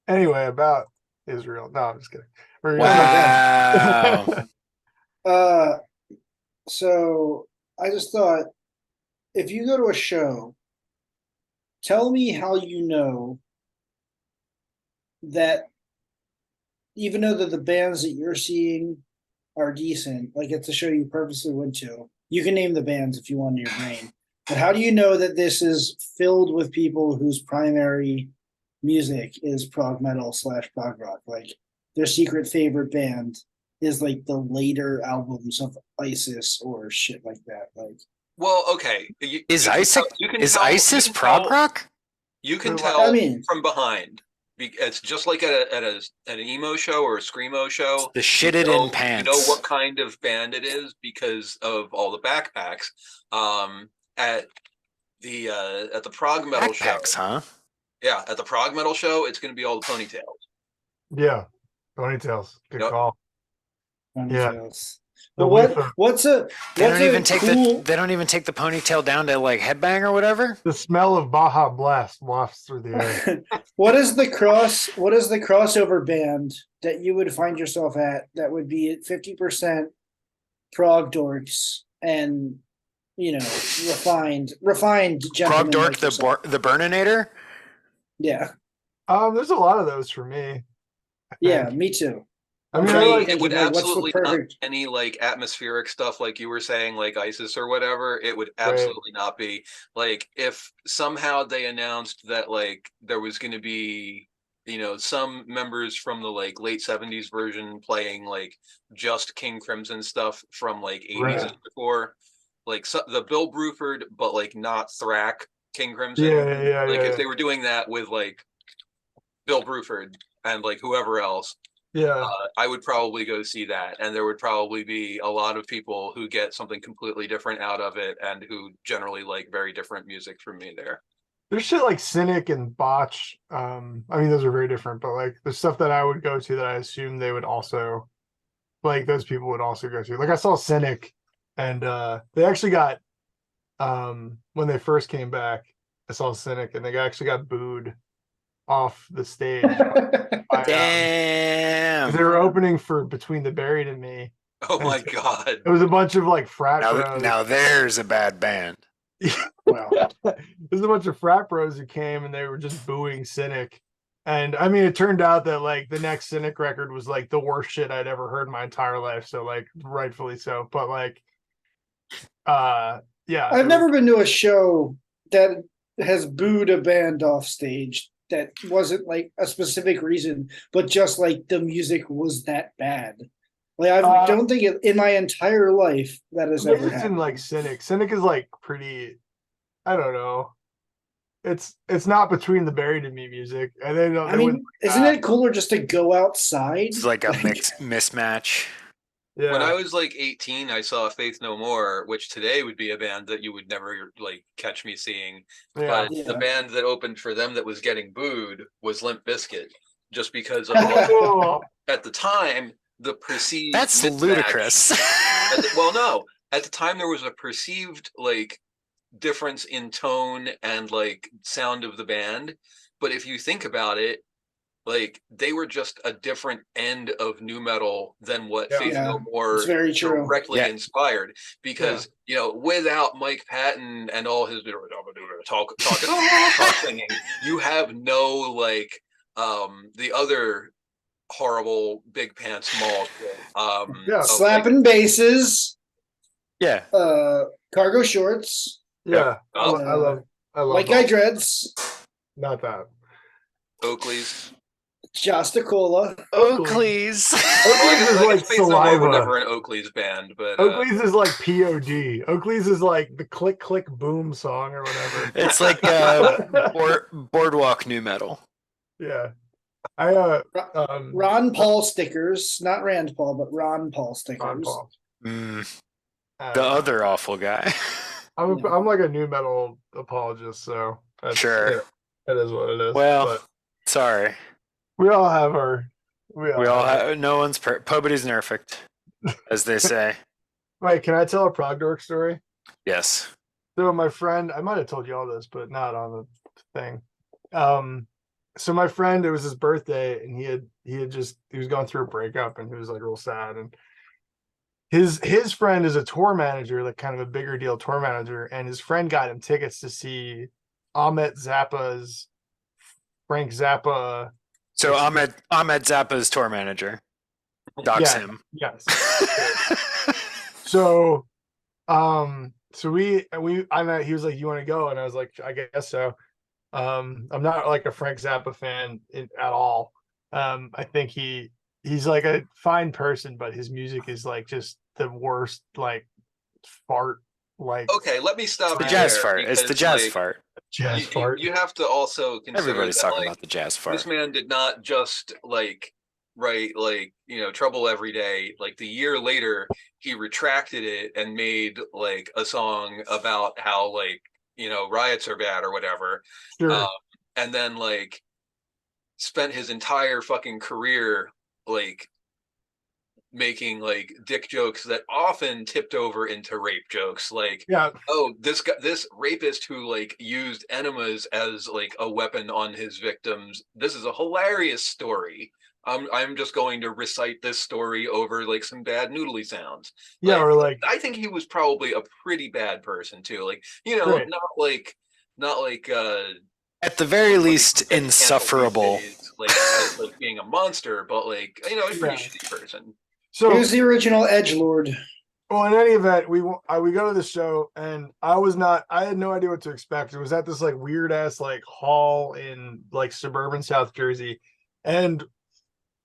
Anyway, about Israel. No, I'm just kidding. Oh my God. Wow. Uh, so I just thought if you go to a show, tell me how you know that even though that the bands that you're seeing are decent, like it's a show you purposely went to, you can name the bands if you want in your brain. But how do you know that this is filled with people whose primary music is prog metal slash prog rock? Like their secret favorite band is like the later albums of ISIS or shit like that. Like, Well, okay, you, Is you can ISIS tell. You can is tell. You ISIS can prog tell. rock? You can I tell mean, from behind. It's just like at an emo show or a screamo show. The shitted in You know pants. what kind of band it is because of all the backpacks. At the prog metal show, Backpacks, huh? yeah, at the prog metal show, it's going to be all the ponytails. Yeah, ponytails. Good Yep. call. Yeah, ponytails. the But Letha. They what's don't even a take cool they don't even take the ponytail down to like headbang or whatever. The smell of Baja Blast wafts through the air. what is the crossover band that you would find yourself at that would be at 50% prog dorks and refined Prog gentlemen dork like yourself? the Burninator. Yeah. There's a lot of those for me, I Yeah, think. me too. I I'm mean, For I trying to me, like, it think would of like what's the absolutely not perfect be any like atmospheric stuff like you were saying, like ISIS or whatever. It would right. absolutely not be. Like if somehow they announced that like there was going to be, some members from the like late 70s version playing like just King Crimson stuff from like 80s Right. and before, like the Bill Bruford, but like not Thrack King Yeah, Crimson. yeah, yeah, Like if yeah. they were doing that with like Bill Bruford and like whoever else, Yeah. I would probably go see that, and there would probably be a lot of people who get something completely different out of it, and who generally like very different music from me there. There's shit like Cynic and Botch. I mean, those are very different, but like the stuff that I would go to that I assume they would also like those people would also go to. Like I saw Cynic and they actually got when they first came back, I saw Cynic and they actually got booed off the stage by Damn. they were opening for Between the Buried and Me. Oh And my so god! it was a bunch of like frat Now bros. now there's a bad band. Well, There's a bunch of frat bros who came and they were just booing Cynic. And I mean, it turned out that like the next Cynic record was like the worst shit I'd ever heard in my entire life. So like rightfully so. But like yeah. I've never been to a show that has booed a band off stage that wasn't like a specific reason, but just like the music was that bad. Like I don't think in my entire life that has maybe ever it's in happened. like Cynic. Cynic is like pretty I don't know. It's not Between the Buried and Me music. And I they wouldn't mean, isn't it cooler just to go outside? It's like a Like, mixed mismatch. When I yeah. was like 18, I saw Faith No More, which today would be a band that you would never like catch me seeing. Yeah. But the yeah. band that opened for them that was getting booed was Limp Bizkit, just because of like Oh, at the time the perceived That's mismatch. ludicrous. Well, no, at the time there was a perceived like difference in tone and like sound of the band. But if you think about it, like they were just a different end of new metal than what yeah. Faith Yeah, No it's More very true. directly Yeah. inspired. Yeah. Because without Mike Patton and all his talk singing, you have no like the other horrible big pants mall Yeah. of like Slapping basses, Yeah. uh, cargo shorts, Yeah. oh, I white love guy all dreads, not that. Oakley's. Josta Cola. Oakley. Oakley's. Well, Oakley's is I like guess Faith No More were saliva. never an Oakley's band, but Oakley's is like POD. Oakley's is like the click click boom song or whatever. It's like boardwalk new metal. Yeah. I Ron Paul stickers, not Rand Paul, but Ron Paul Ron stickers. Paul. Mm, I the don't know. other awful guy. I'm like a new metal apologist, so that's Sure. it is what it is. Well, But sorry. we all have our We all have no one's nobody's perfect, as they say. Wait, can I tell a prog dork story? Yes. So my friend, I might have told you all this, but not on the thing. Um so my friend, it was his birthday, and he was going through a breakup, and he was like real sad, and his friend is a tour manager, like kind of a bigger deal tour manager, and his friend got him tickets to see Ahmet Zappa's Frank Zappa. So Ahmed Zappa's tour manager. Dox Yeah, him. yes. So he was like, you want to go? And I was like, I guess so. I'm not like a Frank Zappa fan at all. I think he's like a fine person, but his music is like just the worst, like fart, like Okay, let me stop The you jazz there, fart. It's the because, jazz like, fart. jazz you, fart. you have to also consider Everybody's that, talking like, about the jazz this fart. man did not just like write, like, Trouble Every Day. Like, the year later, he retracted it and made like a song about how, like, riots are bad or whatever. Sure. And then like spent his entire fucking career like making like dick jokes that often tipped over into rape jokes, like, Yeah. oh, this rapist who like used enemas as like a weapon on his victims, this is a hilarious story. I'm just going to recite this story over like some bad noodly sounds. Yeah. Like, Or like, I think he was probably a pretty bad person too, like, right. not like At the very like least, cancel these insufferable. days, like as like being a monster, but like, a pretty Yeah. shitty person. So He was the original edgelord. well, in any event, we go to the show, and I had no idea what to expect. It was at this like weird ass like hall in like suburban South Jersey, and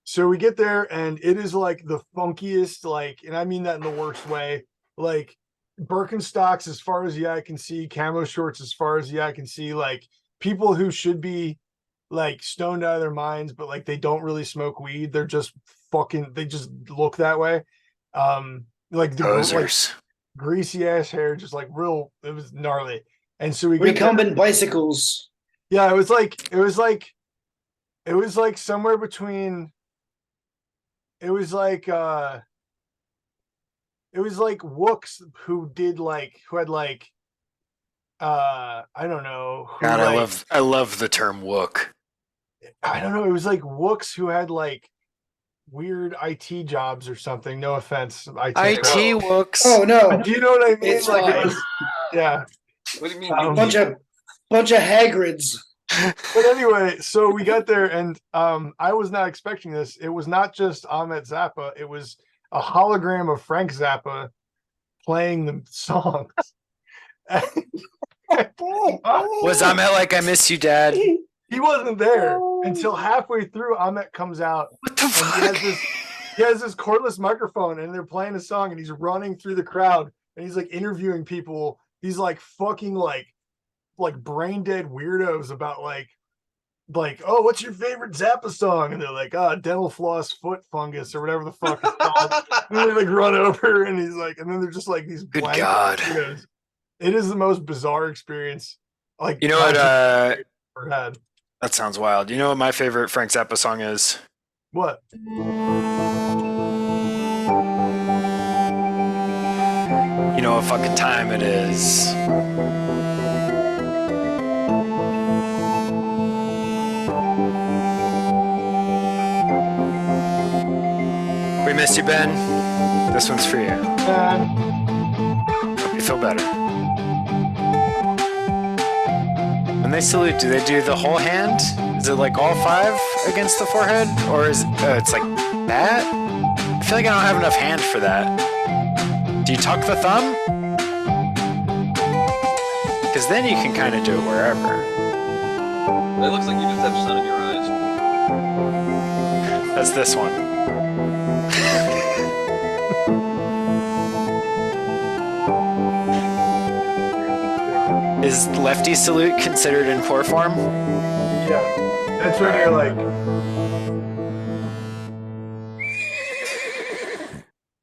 so we get there, and it is like the funkiest, like, and I mean that in the worst way, like Birkenstocks as far as the eye can see, camo shorts as far as the eye can see, like people who should be like stoned out of their minds, but like they don't really smoke weed. They're just they just look that way. Like the like Posers. greasy ass hair, just like real. It was gnarly. And so we get there. Recumbent bicycles. Yeah, it was like somewhere between. It was like Wooks who had like I don't know who, God, like, I love the term wook. I don't know. It was like Wooks who had like weird IT jobs or something. No offense, IT crowd. IT wooks. Oh no, Do you know what I mean? It's like fine. it was, yeah. What do you mean? Um, bunch of Hagrids. But anyway, so we got there, and I was not expecting this. It was not just Ahmet Zappa; it was a hologram of Frank Zappa playing the songs. Was Ahmet like, I miss you, Dad? He wasn't there until halfway through. Ahmet comes out, What the and fuck? he has this cordless microphone, and they're playing a song, and he's running through the crowd, and he's like interviewing people. These like fucking like brain dead weirdos about like, oh, what's your favorite Zappa song? And they're like, dental floss foot fungus or whatever the fuck it's called. And they like run over, and he's like, and then they're just like these Good blank God. weirdos. It is the most bizarre experience. Like, You know what? I've ever had. That sounds wild. You know what my favorite Frank Zappa song is? What? You know what fucking time it is. We miss you, Ben. This one's for you. Hope you feel better. When they salute, do they do the whole hand? Is it like all five against the forehead? Or is it's like that? I feel like I don't have enough hand for that. Do you tuck the thumb? Because then you can kind of do it wherever. It looks like you just have sun in your eyes. That's this one. Is lefty salute considered in poor form? Yeah, that's when you're like,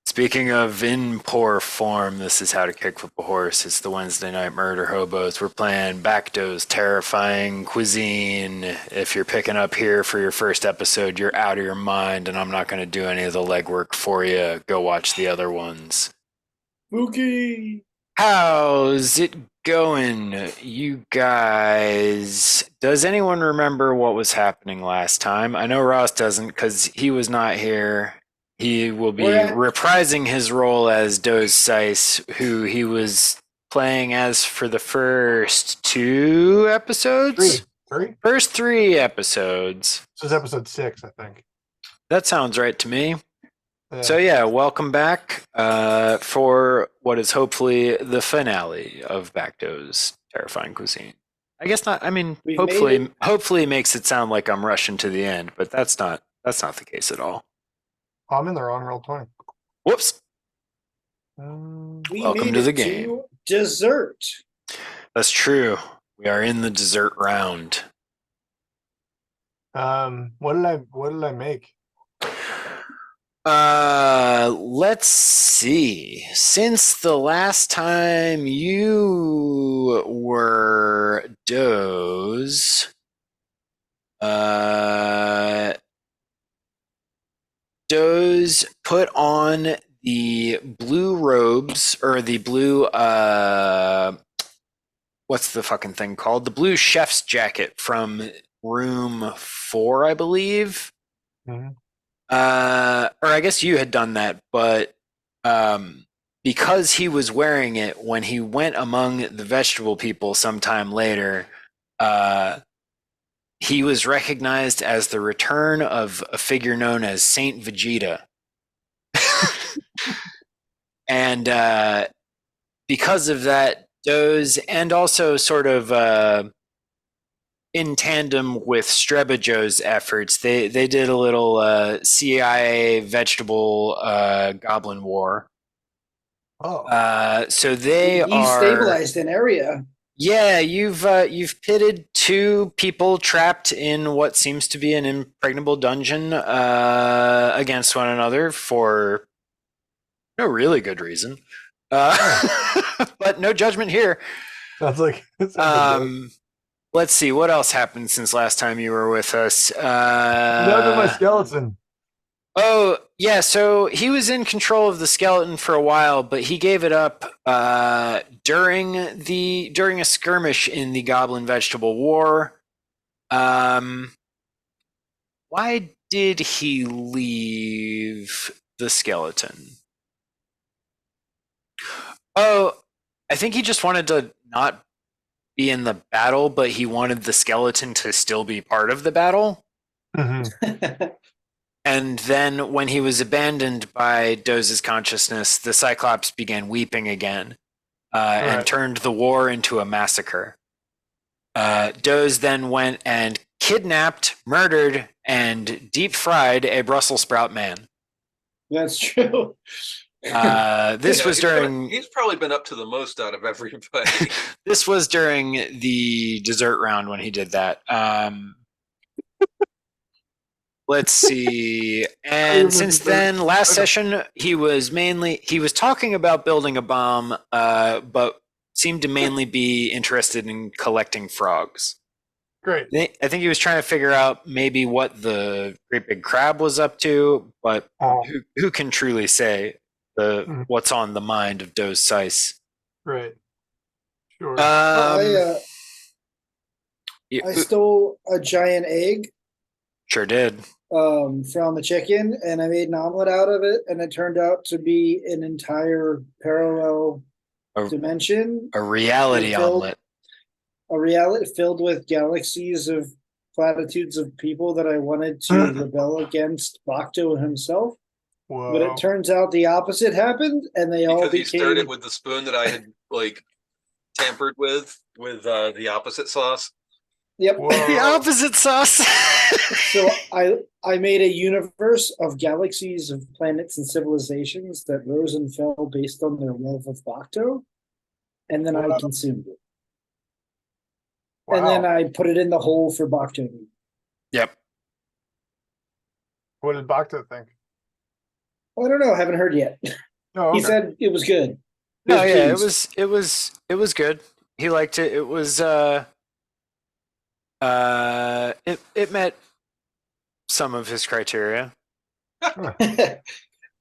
Speaking of in poor form, this is How to Kick Flip a Horse. It's the Wednesday Night Murder Hobos. We're playing Bakto's Terrifying Cuisine. If you're picking up here for your first episode, you're out of your mind, and I'm not going to do any of the legwork for you. Go watch the other ones. Okay. How's it going, you guys? Does anyone remember what was happening last time? I know Ross doesn't because he was not here. He will be reprising his role as Doze Seiss, who he was playing as for the first 2 episodes? Three? First 3 episodes. This is episode 6, I think. That sounds right to me. Yeah. So yeah, welcome back for what is hopefully the finale of Bakto's Terrifying Cuisine. I guess not. I mean, hopefully it makes it sound like I'm rushing to the end, but that's not the case at all. I'm in the wrong roll 20. Whoops. We Welcome made to the it game. Dessert. That's true. We are in the dessert round. What did I make? Let's see. Since the last time you were Doze, Doze put on the blue robes or the blue what's the fucking thing called? The blue chef's jacket from room 4, I believe. Mm-hmm. Or I guess you had done that, but because he was wearing it when he went among the vegetable people sometime later, he was recognized as the return of a figure known as Saint Vegeta. And because of that, Doze, and also sort of in tandem with Strebijoe's efforts, they did a little CIA vegetable goblin war. Oh. So they You are stabilized an area. Yeah, you've pitted 2 people trapped in what seems to be an impregnable dungeon against one another for no really good reason. But no judgment here. Sounds like Let's see, what else happened since last time you were with us? my skeleton. Oh, yeah, so he was in control of the skeleton for a while, but he gave it up during a skirmish in the Goblin Vegetable War. Why did he leave the skeleton? Oh, I think he just wanted to not be in the battle, but he wanted the skeleton to still be part of the battle. Mm-hmm. And then when he was abandoned by Doze's consciousness, the Cyclops began weeping again and turned the war into a massacre. Doze then went and kidnapped, murdered, and deep-fried a Brussels sprout man. That's true. This was during... He's probably been up to the most out of everybody. This was during the dessert round when he did that. Let's see. And since then, last session, he was talking about building a bomb, but seemed to mainly be interested in collecting frogs. Great. I think he was trying to figure out maybe what the great big crab was up to, but who can truly say what's on the mind of Doze Seiss? Right. Sure. I stole a giant egg. Sure did. From a chicken, and I made an omelet out of it, and it turned out to be an entire parallel dimension. A reality omelet. A reality filled with galaxies of platitudes of people that I wanted to rebel against Bakto himself. Whoa. But it turns out the opposite happened, and they all became... Because he stirred it with the spoon that I had, tampered with the opposite sauce. Yep. The opposite sauce. So I made a universe of galaxies of planets and civilizations that rose and fell based on their love of Bakto, and then I consumed it. Wow. And then I put it in the hole for Bakto. Yep. What did Bakto think? I don't know. Haven't heard yet. Oh, okay. He said it was good. No, yeah, it was good. He liked it. It was it met some of his criteria. And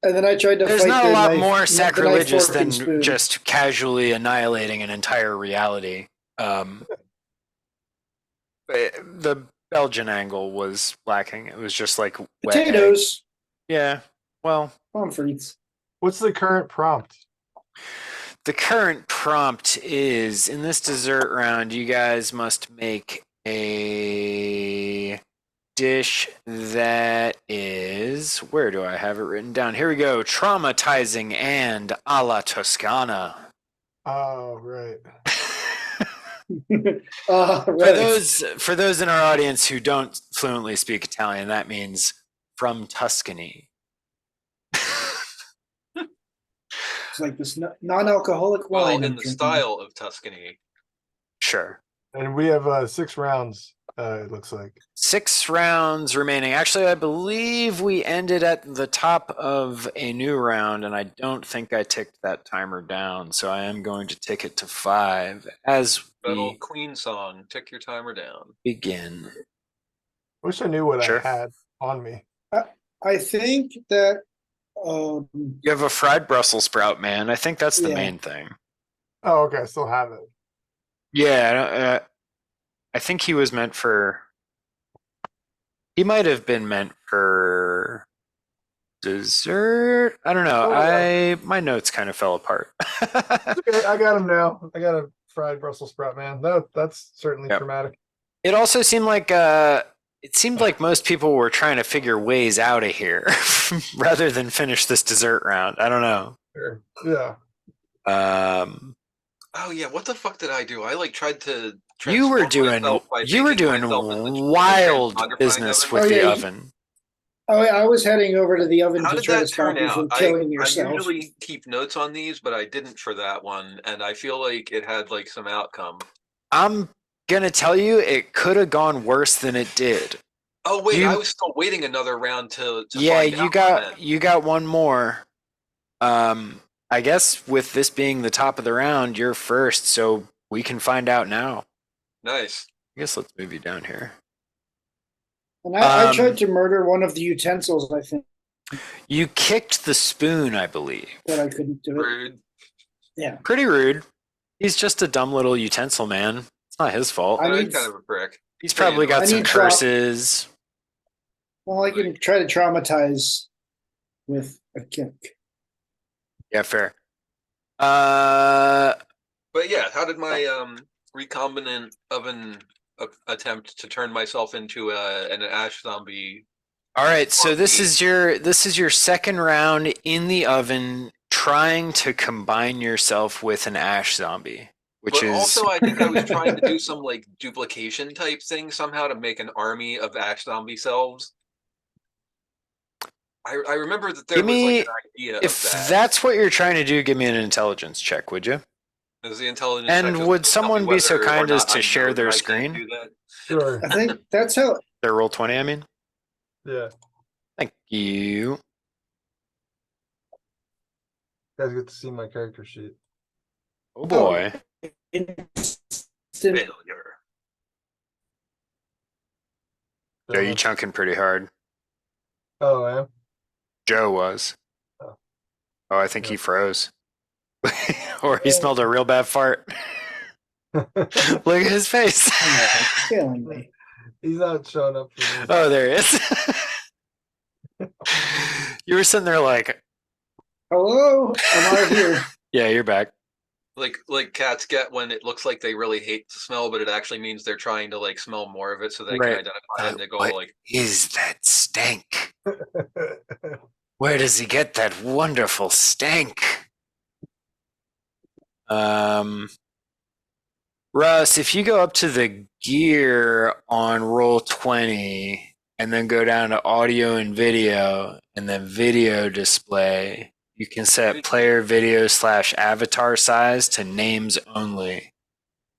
then I tried to. There's fight not a the lot knife, more sacrilegious fork, and than spoon. just casually annihilating an entire reality. The Belgian angle was lacking. It was just like wet egg. Potatoes, Yeah. Well, pommes frites. What's the current prompt? the current prompt is in this dessert round, you guys must make a dish that is, where do I have it written down? Here we go. Traumatizing and a la Toscana. Oh, right. Right. For those in our audience who don't fluently speak Italian, that means from Tuscany. It's like this non-alcoholic Well, wine. in I'm the drinking. style of Tuscany. Sure. And we have 6 rounds, it looks like. 6 rounds remaining. Actually, I believe we ended at the top of a new round, and I don't think I ticked that timer down, so I am going to tick it to 5 as That we old Queen song, tick your timer down. begin. Wish I knew what Sure. I had on me. I think that You have a fried Brussels sprout, man. I think that's the Yeah. main thing. Oh, okay. I still have it. Yeah, I think he was meant for. He might have been meant for dessert. I don't know. Oh, yeah. My notes kind of fell apart. Okay, I got him now. I got a fried Brussels sprout, man. That's certainly Yep. traumatic. It also seemed like it seemed like most people were trying to figure ways out of here rather than finish this dessert round. I don't know. Sure. Yeah. Oh yeah, what the fuck did I do? I like tried to. You were transform doing myself by you were making doing myself in the wild transmogrifying business oven. with Oh, the yeah, oven. I was heading over to the oven How to did try to that stop turn you out? from I killing yourself. usually keep notes on these, but I didn't for that one, and I feel like it had like some outcome. I'm gonna tell you, it could have gone worse than it did. Oh wait, You- I was still waiting another round to Yeah, find you out got then. you got one more. I guess with this being the top of the round, you're first, so we can find out now. Nice. I guess let's move you down here. And I Um, tried to murder one of the utensils. I think You kicked the spoon, I believe. that I couldn't do it. Rude. Yeah, Pretty rude. He's just a dumb little utensil man. It's not his fault. I I'm need- kind of a prick. He's probably got I some need curses. well, I can try to traumatize with a kick. Yeah, fair. But yeah, how did my recombinant oven attempt to turn myself into an ash zombie? All right, so this is your second round in the oven trying to combine yourself with an ash zombie, which But is also, I think I was trying to do some like duplication type thing somehow to make an army of ash zombie selves. I remember that there Give was me- like an idea if of that. that's what you're trying to do, give me an intelligence check, would you? Is the intelligence And check just would to tell me someone be so whether or kind as not to I share know their that I can screen? do that? Sure. I think that's how. Their roll 20, I mean. Yeah. Thank you. You guys get to see my character sheet. Oh boy. Instant Failure. Joe, you chunking pretty hard. Oh, I am? Joe was. Oh. Oh, I think Yeah. he froze. Or he smelled a real bad fart. Look at his face. killing me. He's not showing up for me. Oh, there he is. You were sitting there like, Hello, I'm out here. yeah, you're back. Like cats get when it looks like they really hate the smell, but it actually means they're trying to like smell more of it so they Right. can identify it and they go What like, is that stank? Where does he get that wonderful stank? Russ, if you go up to the gear on roll 20 and then go down to audio and video and then video display, you can set player video / avatar size to names only,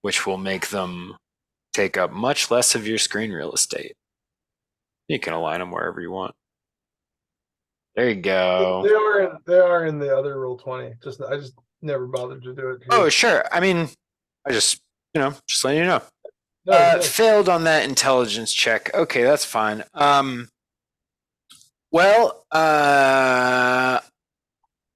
which will make them take up much less of your screen real estate. You can align them wherever you want. There you go. They are in the other roll 20. I just never bothered to do it. Here. Oh, sure. I mean, I just letting you know. No, Failed on that intelligence check. Okay, that's fine. Well,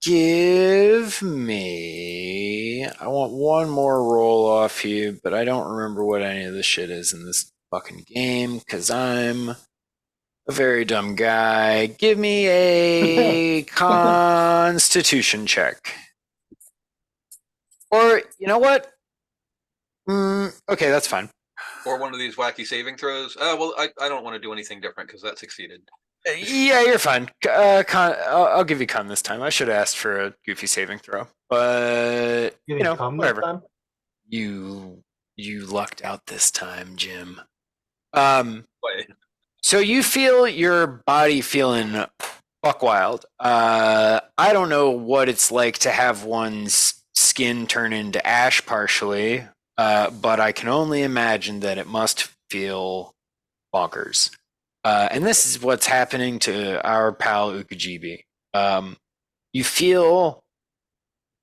give me. I want one more roll off you, but I don't remember what any of this shit is in this fucking game because I'm a very dumb guy. Give me a Constitution check. Or, you know what? Okay, that's fine. Or one of these wacky saving throws. Well, I don't want to do anything different because that succeeded. Yeah, you're fine. I'll give you con this time. I should have asked for a goofy saving throw, but You you know, come this whatever. time? You lucked out this time, Jim. Wait. So you feel your body feeling buck wild. I don't know what it's like to have one's skin turn into ash partially, but I can only imagine that it must feel bonkers. And this is what's happening to our pal Uqejibi. You feel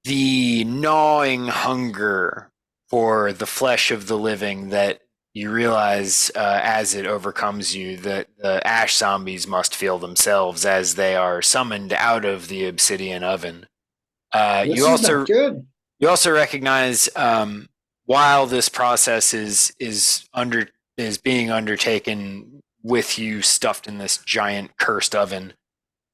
the gnawing hunger for the flesh of the living that you realize as it overcomes you that the ash zombies must feel themselves as they are summoned out of the obsidian oven. This You is also not good. you also recognize while this process is being undertaken with you stuffed in this giant cursed oven,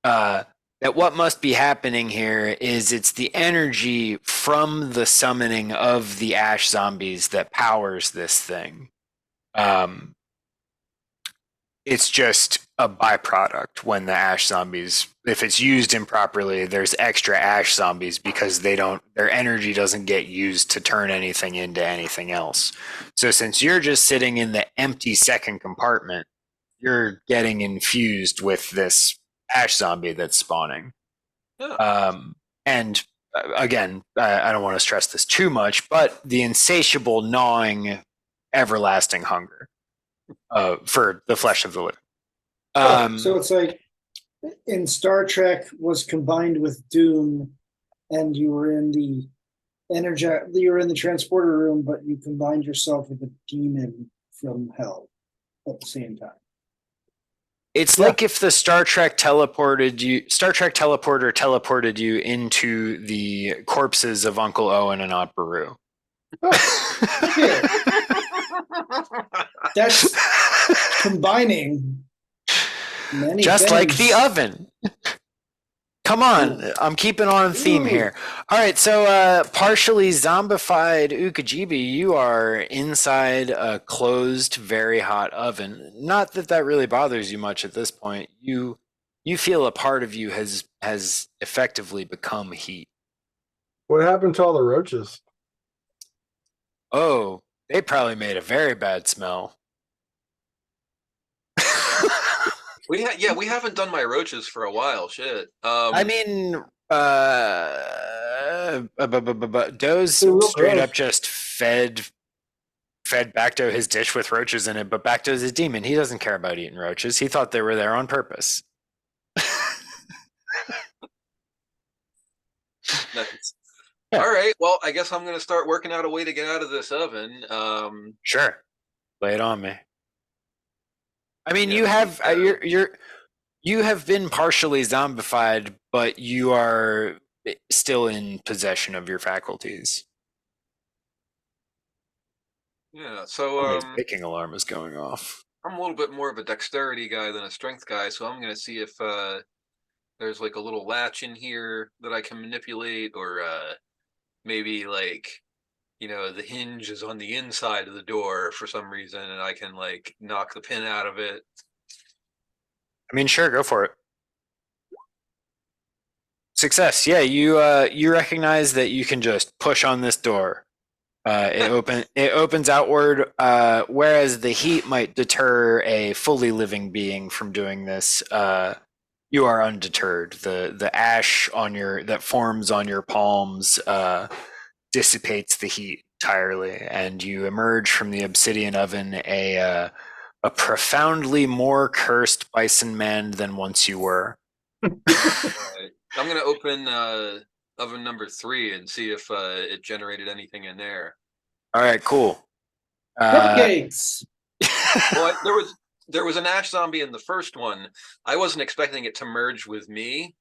that what must be happening here is it's the energy from the summoning of the ash zombies that powers this thing. It's just a byproduct when the ash zombies, if it's used improperly, there's extra ash zombies because their energy doesn't get used to turn anything into anything else. So since you're just sitting in the empty second compartment, you're getting infused with this ash zombie that's spawning. Yeah. And again, I don't want to stress this too much, but the insatiable, gnawing, everlasting hunger for the flesh of the living. So it's like in Star Trek was combined with Doom, and you were in the you were in the transporter room, but you combined yourself with a demon from hell at the same time. It's like if the Star Trek teleporter teleported you into the corpses of Uncle Owen and Aunt Beru. Yeah. That's combining many just like things. the oven. Come on, I'm keeping on theme here. All right, so partially zombified Uqejibi, you are inside a closed, very hot oven. Not that that really bothers you much at this point. You feel a part of you has effectively become heat. What happened to all the roaches? Oh, they probably made a very bad smell. We haven't done my roaches for a while. Shit. I mean, Doze They're real straight gross. up just fed Bakto his dish with roaches in it, but Bakto's a demon. He doesn't care about eating roaches. He thought they were there on purpose. Nice. Yeah. All right. Well, I guess I'm gonna start working out a way to get out of this oven. Sure, lay it on me. I mean, Yeah, you have you have been partially zombified, but you are still in possession of your faculties. Yeah. So My baking alarm is going off. I'm a little bit more of a dexterity guy than a strength guy, so I'm gonna see if there's like a little latch in here that I can manipulate, or maybe like, the hinge is on the inside of the door for some reason, and I can like knock the pin out of it. I mean, sure, go for it. Success. Yeah, you recognize that you can just push on this door. It opens outward, whereas the heat might deter a fully living being from doing this. You are undeterred. The ash that forms on your palms dissipates the heat entirely, and you emerge from the obsidian oven a profoundly more cursed bison man than once you were. Right. I'm gonna open oven number 3 and see if it generated anything in there. All right, cool. Cupcakes. Well, there was an ash zombie in the first one. I wasn't expecting it to merge with me,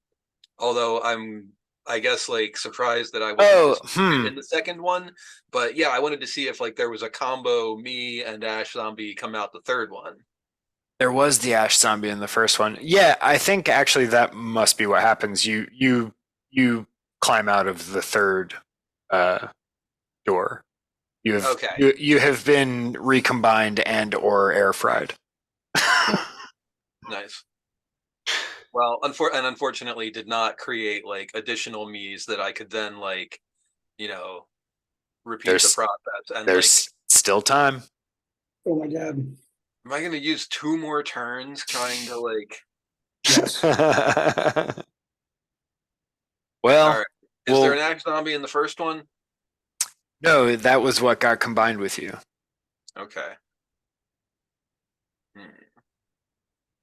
although I guess like surprised that I Oh, wasn't in the second one. But yeah, I wanted to see if like there was a combo me and Ash Zombie come out the third one. there was the Ash Zombie in the first one. Yeah, I think actually that must be what happens. You climb out of the third door. Okay. You have been recombined and or air fried. Nice. Well, unfortunately did not create like additional me's that I could then like, you know, repeat the There's process. And like, there's still time. Oh my god. am I going to use 2 more turns trying to like? Yes. Well, All right. Is well, there an Ash Zombie in the first one? no, that was what got combined with you. Okay.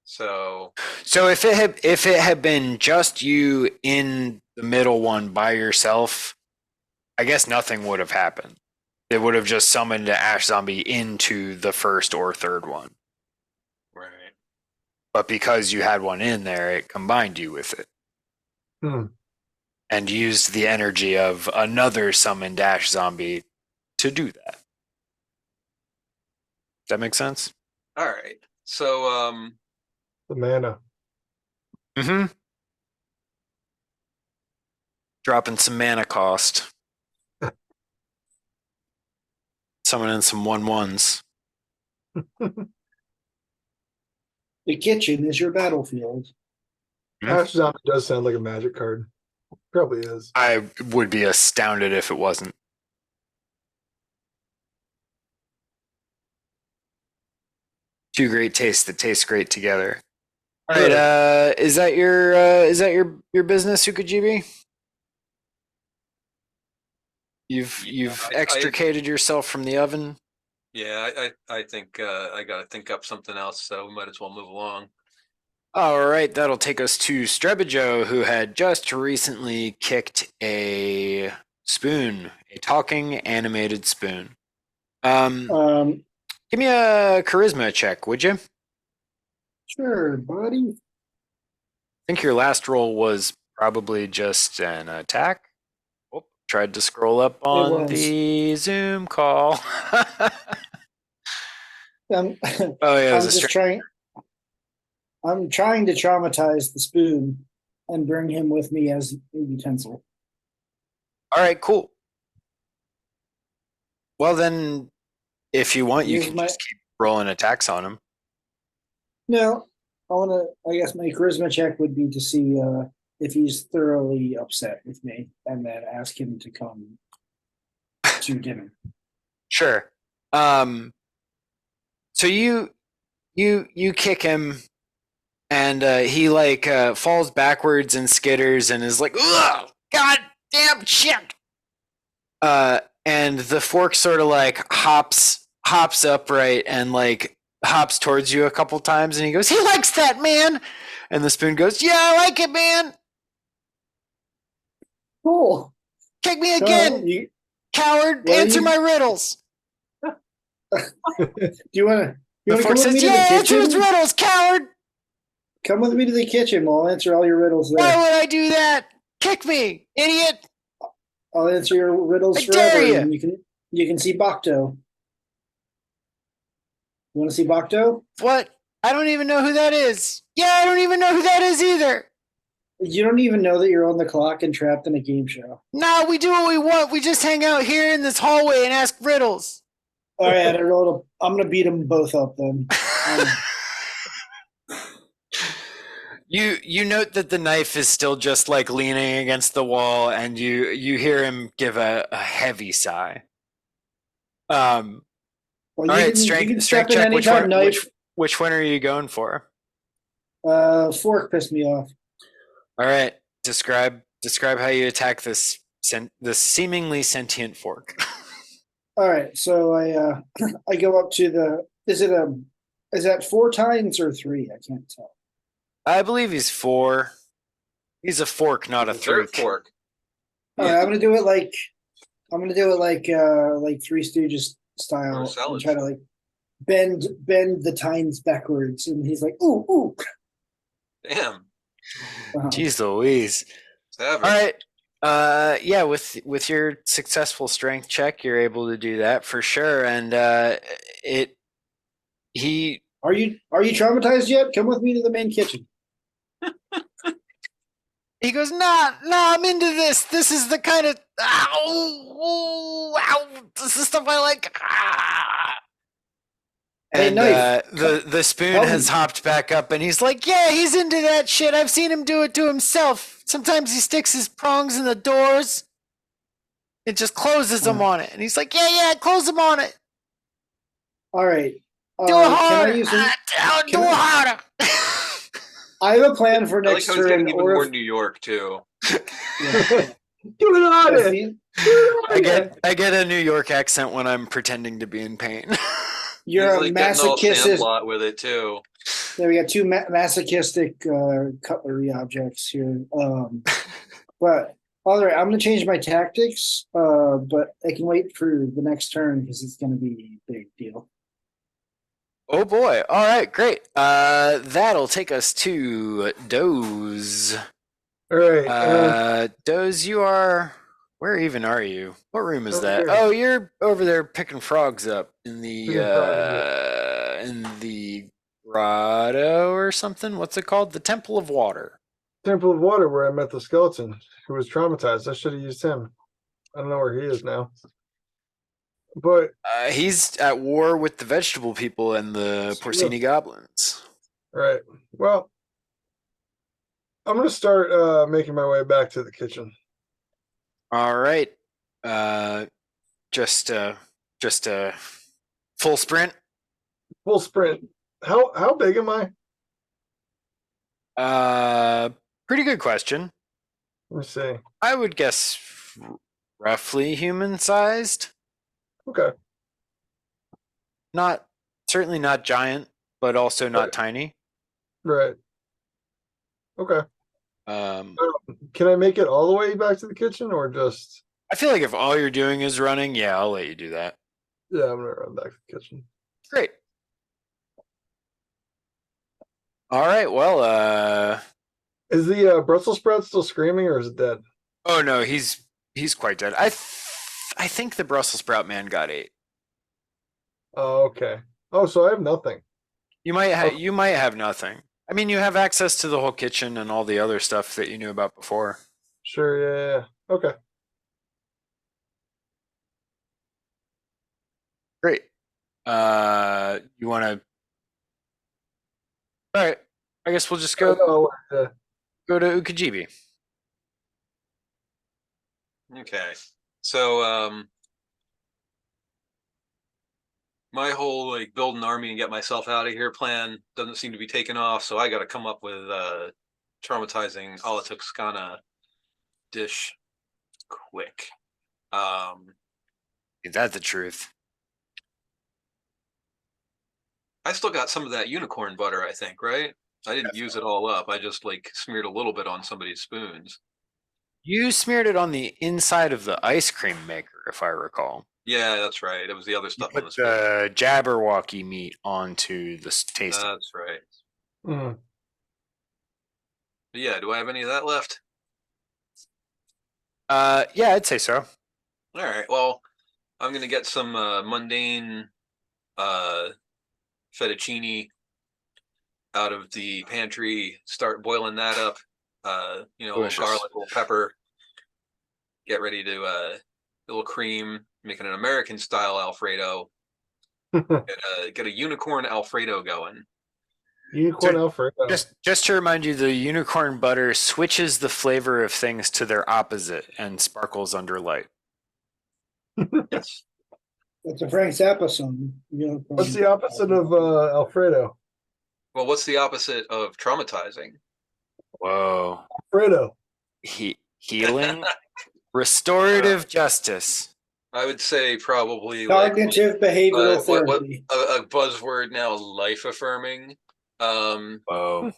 So if it had been just you in the middle one by yourself, I guess nothing would have happened. It would have just summoned an Ash Zombie into the first or third one. right. But because you had one in there, it combined you with it. Hmm. And used the energy of another summoned Ash Zombie to do that. That makes sense? All right. So The mana. Mm-hmm. Dropping some mana cost. Summoning some 1/1s. The kitchen is your battlefield. Ash Zombie does sound like a magic card. Probably is. I would be astounded if it wasn't. Two great tastes that taste great together. All right, is that your business, Uqejibi? You've extricated yourself from the oven. yeah, I think I got to think up something else. So we might as well move along. All right, that'll take us to Strebijoe, who had just recently kicked a spoon, a talking animated spoon. Give me a charisma check, would you? I Sure, buddy. think your last roll was probably just an attack. Oh, tried to scroll up on was. the Zoom call. Um, Oh yeah, it I'm was a just strength. trying. I'm trying to traumatize the spoon and bring him with me as a utensil. All right, cool. Well then, if you want, you Here's can my- just keep rolling attacks on him. No, I guess my charisma check would be to see if he's thoroughly upset with me, and then ask him to come to dinner. Sure. So you kick him, and he like falls backwards and skitters and is like, ugh, god damn shit. And the fork sort of like hops upright and like hops towards you a couple times, and he goes, he likes that, man. And the spoon goes, yeah, I like it, man. Cool. Kick me So, again, coward. What are Answer you- my riddles. do you want to? The come fork with me says, to yeah, the answer his kitchen? riddles, coward. Come with me to the kitchen. We'll answer all your riddles there. Why would I do that? Kick me, idiot. I'll answer your riddles I forever. dare ya. And you can see Bakto. You want to see Bakto? What? I don't even know who that is. Yeah, I don't even know who that is either. You don't even know that you're on the clock and trapped in a game show. No, we do what we want. We just hang out here in this hallway and ask riddles. All right, I'm gonna beat them both up then. You note that the knife is still just like leaning against the wall, and you hear him give a heavy sigh. Well, All right, strength step in check. anytime, knife. Which one are you going for? Fork pissed me off. All right, describe how you attack this seemingly sentient fork. All right, so I go up to the. Is that 4 tines or 3? I can't tell. I believe he's 4. He's a fork, not a Third three. fork. All right, I'm gonna do it like Three Stooges style and salad. try to like bend the tines backwards, and he's like, ooh. Damn. Uh-huh. Jeez Louise. Savage. All right. Yeah, with your successful strength check, you're able to do that for sure. And it he Are you traumatized yet? Come with me to the main kitchen. he goes, nah, I'm into this. This is the kind of ow, this is stuff I like. Ah. Hey, And knife. the spoon help has me. hopped back up, and he's like, "Yeah, he's into that shit. I've seen him do it to himself. Sometimes he sticks his prongs in the doors. It just closes them on it." And he's like, "Yeah, close them on it. All right. Do it Can I harder. use an? Do it harder." I have a plan for I like next how he's getting turn. even Or more if, New York too. yeah, Do it on if it. the- I get a New York accent when I'm pretending to be in pain. you're He's a like getting all masochistic. Sandlot with it too. Yeah, we got two masochistic cutlery objects here. But all right, I'm gonna change my tactics. But I can wait for the next turn because it's gonna be a big deal. Oh boy! All right, great. That'll take us to Doze. All right. Doze, you are. Where even are you? What room is Over that? here. Oh, you're over there picking frogs up in the Picking frogs, grotto or something. What's it called? The Temple of Water. Temple of Water, where I met the skeleton who was traumatized. I should have used him. I don't know where he is now. But He's at war with the vegetable people and the porcini goblins. right. Well, I'm gonna start making my way back to the kitchen. All right. Uh, just a full sprint. Full sprint. How big am I? Pretty good question. Let me see. I would guess roughly human sized. Okay. Not certainly not giant, but also not tiny. Right. Okay. Um, Can I make it all the way back to the kitchen or just I feel like if all you're doing is running, yeah, I'll let you do that. yeah, I'm gonna run back to the kitchen. Great. All right. Well, Is the Brussels sprout still screaming or is it dead? oh no, he's quite dead. I think the Brussels sprout man got 8. Oh, okay. Oh, so I have nothing. You might have nothing. I mean, you have access to the whole kitchen and all the other stuff that you knew about before. Sure, yeah. Okay. Great. You want to? All right. I guess we'll just go Oh, to Uqejibi. Okay. So my whole like build an army and get myself out of here plan doesn't seem to be taking off, so I got to come up with a traumatizing a la Toscana dish quick. Is that the truth? I still got some of that unicorn butter, I think, right? I didn't use it all up. I just like smeared a little bit on somebody's spoons. You smeared it on the inside of the ice cream maker, if I recall. Yeah, that's right. It was the other You stuff on put the spoon. the Jabberwocky meat onto the tasting. That's right. mm. But yeah, do I have any of that left? Yeah, I'd say so. All right. Well, I'm gonna get some mundane fettuccine out of the pantry. Start boiling that up. A little Delicious. garlic, a little pepper. Get ready to a little cream. Making an American style Alfredo. Get a unicorn Alfredo going. Unicorn So, Alfredo. Just to remind you, the unicorn butter switches the flavor of things to their opposite and sparkles under light. Yes. That's a Frank Zappa song. What's the opposite of Alfredo? Well, what's the opposite of traumatizing? Whoa. Alfredo. Healing, restorative justice. I would say probably like Cognitive behavioral what therapy. a buzzword now, life affirming. Whoa.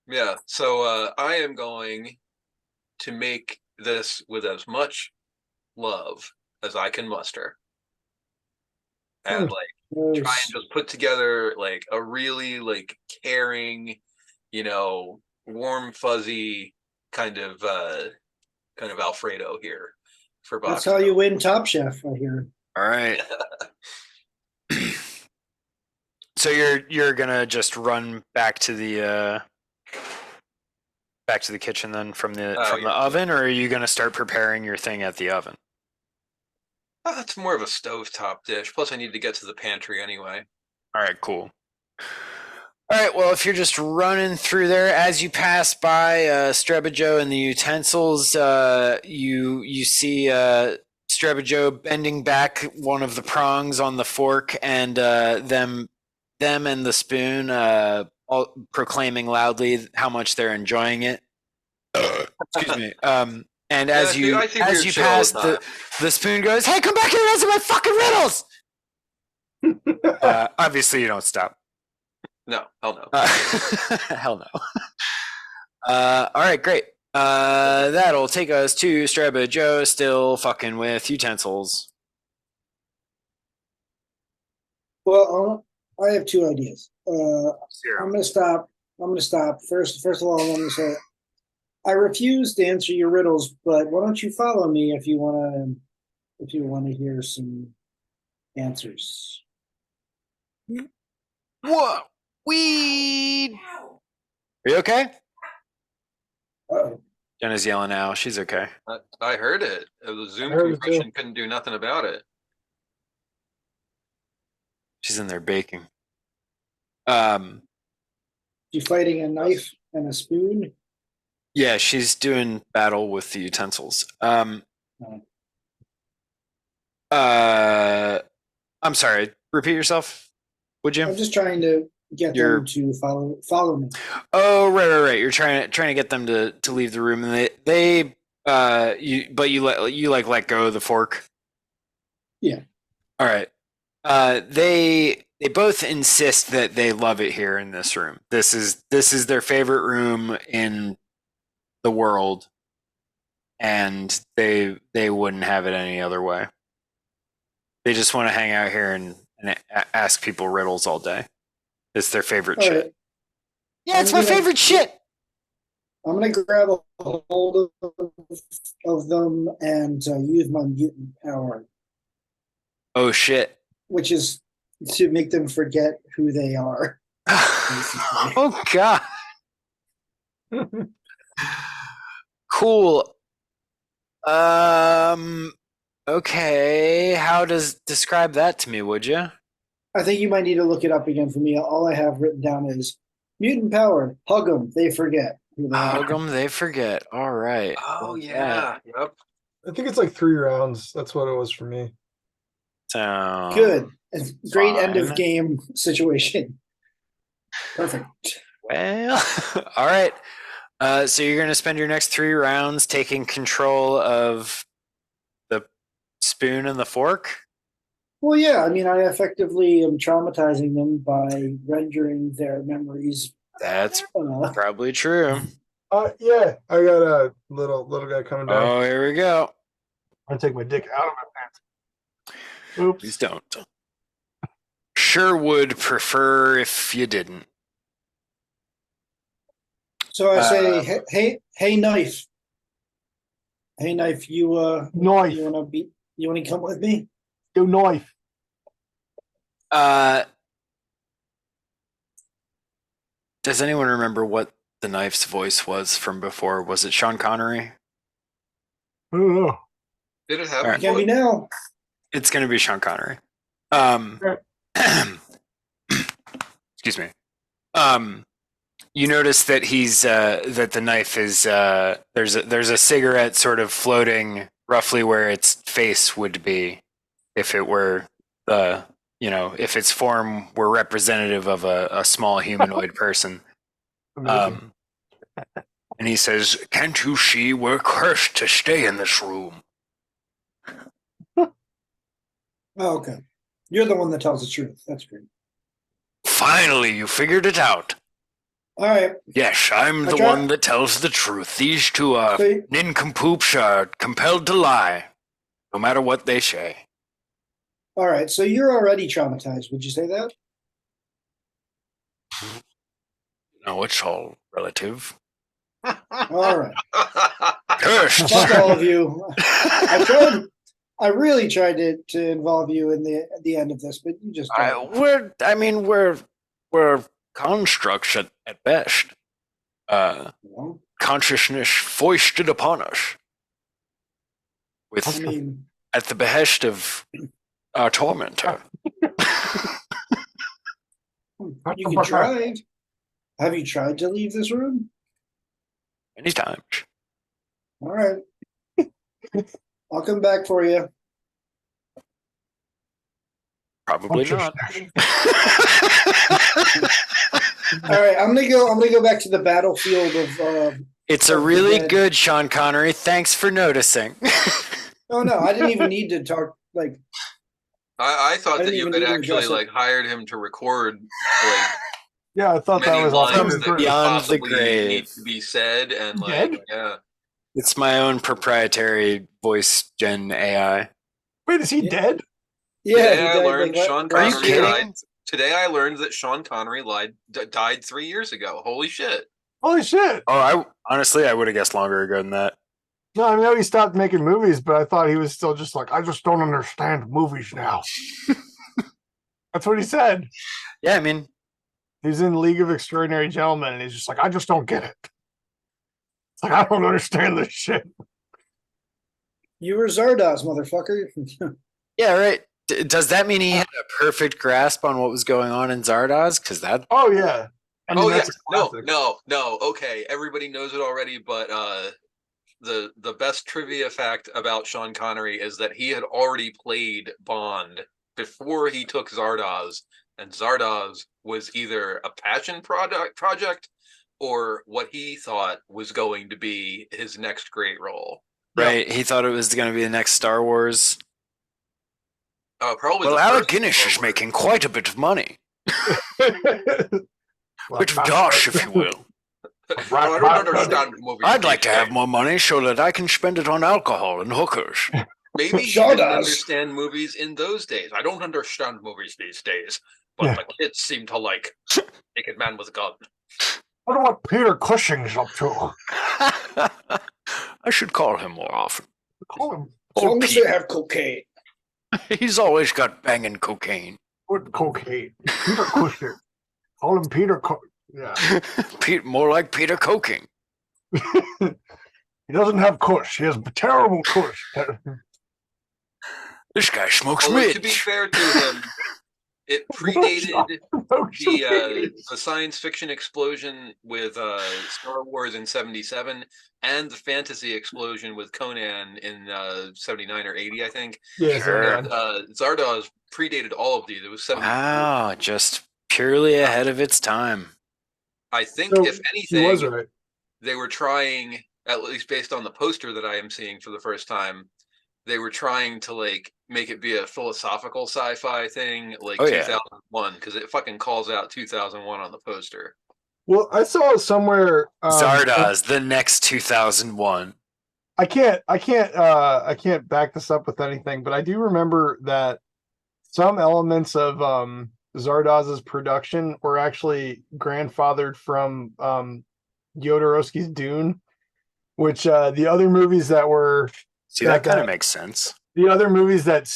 Yeah. So I am going to make this with as much love as I can muster, and like try and just put together like a really like caring, warm fuzzy kind of Alfredo here for That's Bakto. how you win Top Chef, I hear. All right. So you're gonna just run back to the kitchen then from the Oh, from the yeah. oven, or are you gonna start preparing your thing at the oven? It's more of a stovetop dish. Plus, I need to get to the pantry anyway. All right, cool. All right, well, if you're just running through there, as you pass by Strebijoe and the utensils, you see Strebijoe bending back one of the prongs on the fork, and them and the spoon all proclaiming loudly how much they're enjoying it. Excuse me. And Yeah, as you I see weird shit all pass, the time. the spoon goes, "Hey, come back here and answer my fucking riddles!" Obviously, you don't stop. No, hell no. Hell no. All right, great. That'll take us to Strebijoe still fucking with utensils. Well, I have two ideas. Zero. I'm gonna stop. First of all, I'm gonna say I refuse to answer your riddles, but why don't you follow me if you wanna hear some answers. Whoa, weed. Are you okay? Uh-oh. Jenna's yelling now. She's okay. I heard it. The Zoom heard it too. compression couldn't do nothing about it. She's in there baking. You fighting a knife and a spoon? Yeah, she's doing battle with the utensils. I'm sorry. Repeat yourself, would you? I'm just trying to get them to follow me. Oh, right. You're trying to get them to leave the room, and they you let go of the fork. Yeah. All right. They both insist that they love it here in this room. This is their favorite room in the world, and they wouldn't have it any other way. They just want to hang out here and ask people riddles all day. It's their favorite shit. Right. Yeah, it's my favorite shit. I'm gonna grab a hold of them and use my mutant power, Oh shit. which is to make them forget who they are. Oh god. Cool. Okay. How does describe that to me, would you? I think you might need to look it up again for me. All I have written down is mutant power. Hug them, they forget who they Hug are. them, they forget. All right. Oh, Love yeah. Yep. I think it's like 3 rounds. That's what it was for me. that. Good. Great end of fine. game situation. Perfect. Well, all right. So you're going to spend your next 3 rounds taking control of the spoon and the fork? Well, yeah, I mean, I effectively am traumatizing them by rendering their memories. That's probably true. Yeah, I got a little guy coming down. Oh, here we go. I'm gonna take my dick out of my pants. Oops. Please don't. Sure would prefer if you didn't. So I say, hey, knife. Hey, knife, you Knife. you wanna come with me? Go knife. Does anyone remember what the knife's voice was from before? Was it Sean Connery? I don't know. Did it have All right. Can we now? It's going to be Sean Connery. Excuse me. You notice that he's that the knife is there's a cigarette sort of floating roughly where its face would be if it were if its form were representative of a small humanoid person. Amazing. And he says, "Can't you see we're cursed to stay in this room?" Oh, okay. You're the one that tells the truth. That's great. Finally, you figured it out. All right. Yes, I'm the one that tells the truth. These two nincompoops are compelled to lie, no matter what they say. All right. So you're already traumatized. Would you say that? No, it's all relative. All right. Cursed. Fuck all of you. I really tried to involve you in the end of this, but you just don't. We're constructs at best. Well, Consciousness foisted upon us with I mean, at the behest of our tormentor. you can try. Have you tried to leave this room? Many times. All right. I'll come back for you. Probably not. All right, I'm gonna go back to the battlefield of. It's a of the really dead. good Sean Connery. Thanks for noticing. Oh no, I didn't even need to talk. Like, I thought I that didn't you even had need to actually address it. like hired him to record like Yeah, I thought that many was lines also that could Beyond the possibly need grave. to be said, and like Dead? yeah. It's my own proprietary voice gen AI. Wait, is he Yeah. dead? Yeah, Today he I died, learned like, Sean Are you Connery kidding? died. Today I learned that Sean Connery died 3 years ago. Holy shit! Holy shit! Oh, I would have guessed longer ago than that. No, I know he stopped making movies, but I thought he was still just like, I just don't understand movies now. That's what he said. Yeah, I mean, He's in League of Extraordinary Gentlemen, and he's just like, I just don't get it. It's like, I don't understand this shit. You were Zardoz, motherfucker. yeah, right. Does that mean he had a perfect grasp on what was going on in Zardoz? Because that Oh, yeah. I mean, Oh yeah, that's a classic. no. Okay, everybody knows it already, but the best trivia fact about Sean Connery is that he had already played Bond before he took Zardoz, and Zardoz was either a passion project or what he thought was going to be his next great role. right? He thought it was going to be the next Star Wars. Probably. Well, the Alec first Guinness Star is Wars. making quite a bit of money. Well, Bit of dosh, if you will. I don't understand movies. I'd like to these have days. more money so that I can spend it on alcohol and hookers. Maybe he Sure didn't does. understand movies in those days. I don't understand movies these days, but Yeah. the kids seem to like Naked Man with a Gun. I don't know what Peter Cushing's up to. I should call him more often. Call him As long as they have cocaine. He's always got banging cocaine. with cocaine. Peter Cushing. Call him Peter. Yeah. More like Peter Coking. He doesn't have Kush. He has terrible Kush. This guy smokes Although, to be mids. fair to him, it predated No the science fiction explosion with Star Wars in '77 and the fantasy explosion with Conan in '79 or '80, I think. Yeah, Sure. And Zardoz predated all of these. It was 70. Wow, just purely ahead of its time. I think, So, if he was anything, right. they were trying, at least based on the poster that I am seeing for the first time, they were trying to like make it be a philosophical sci-fi thing, like Oh, yeah. 2001, because it fucking calls out 2001 on the poster. Well, I saw it somewhere. Zardoz, the next 2001. I can't back this up with anything, but I do remember that some elements of Zardoz's production were actually grandfathered from Jodorowsky's Dune, which the other movies that were See, that kind of makes sense. the other movies that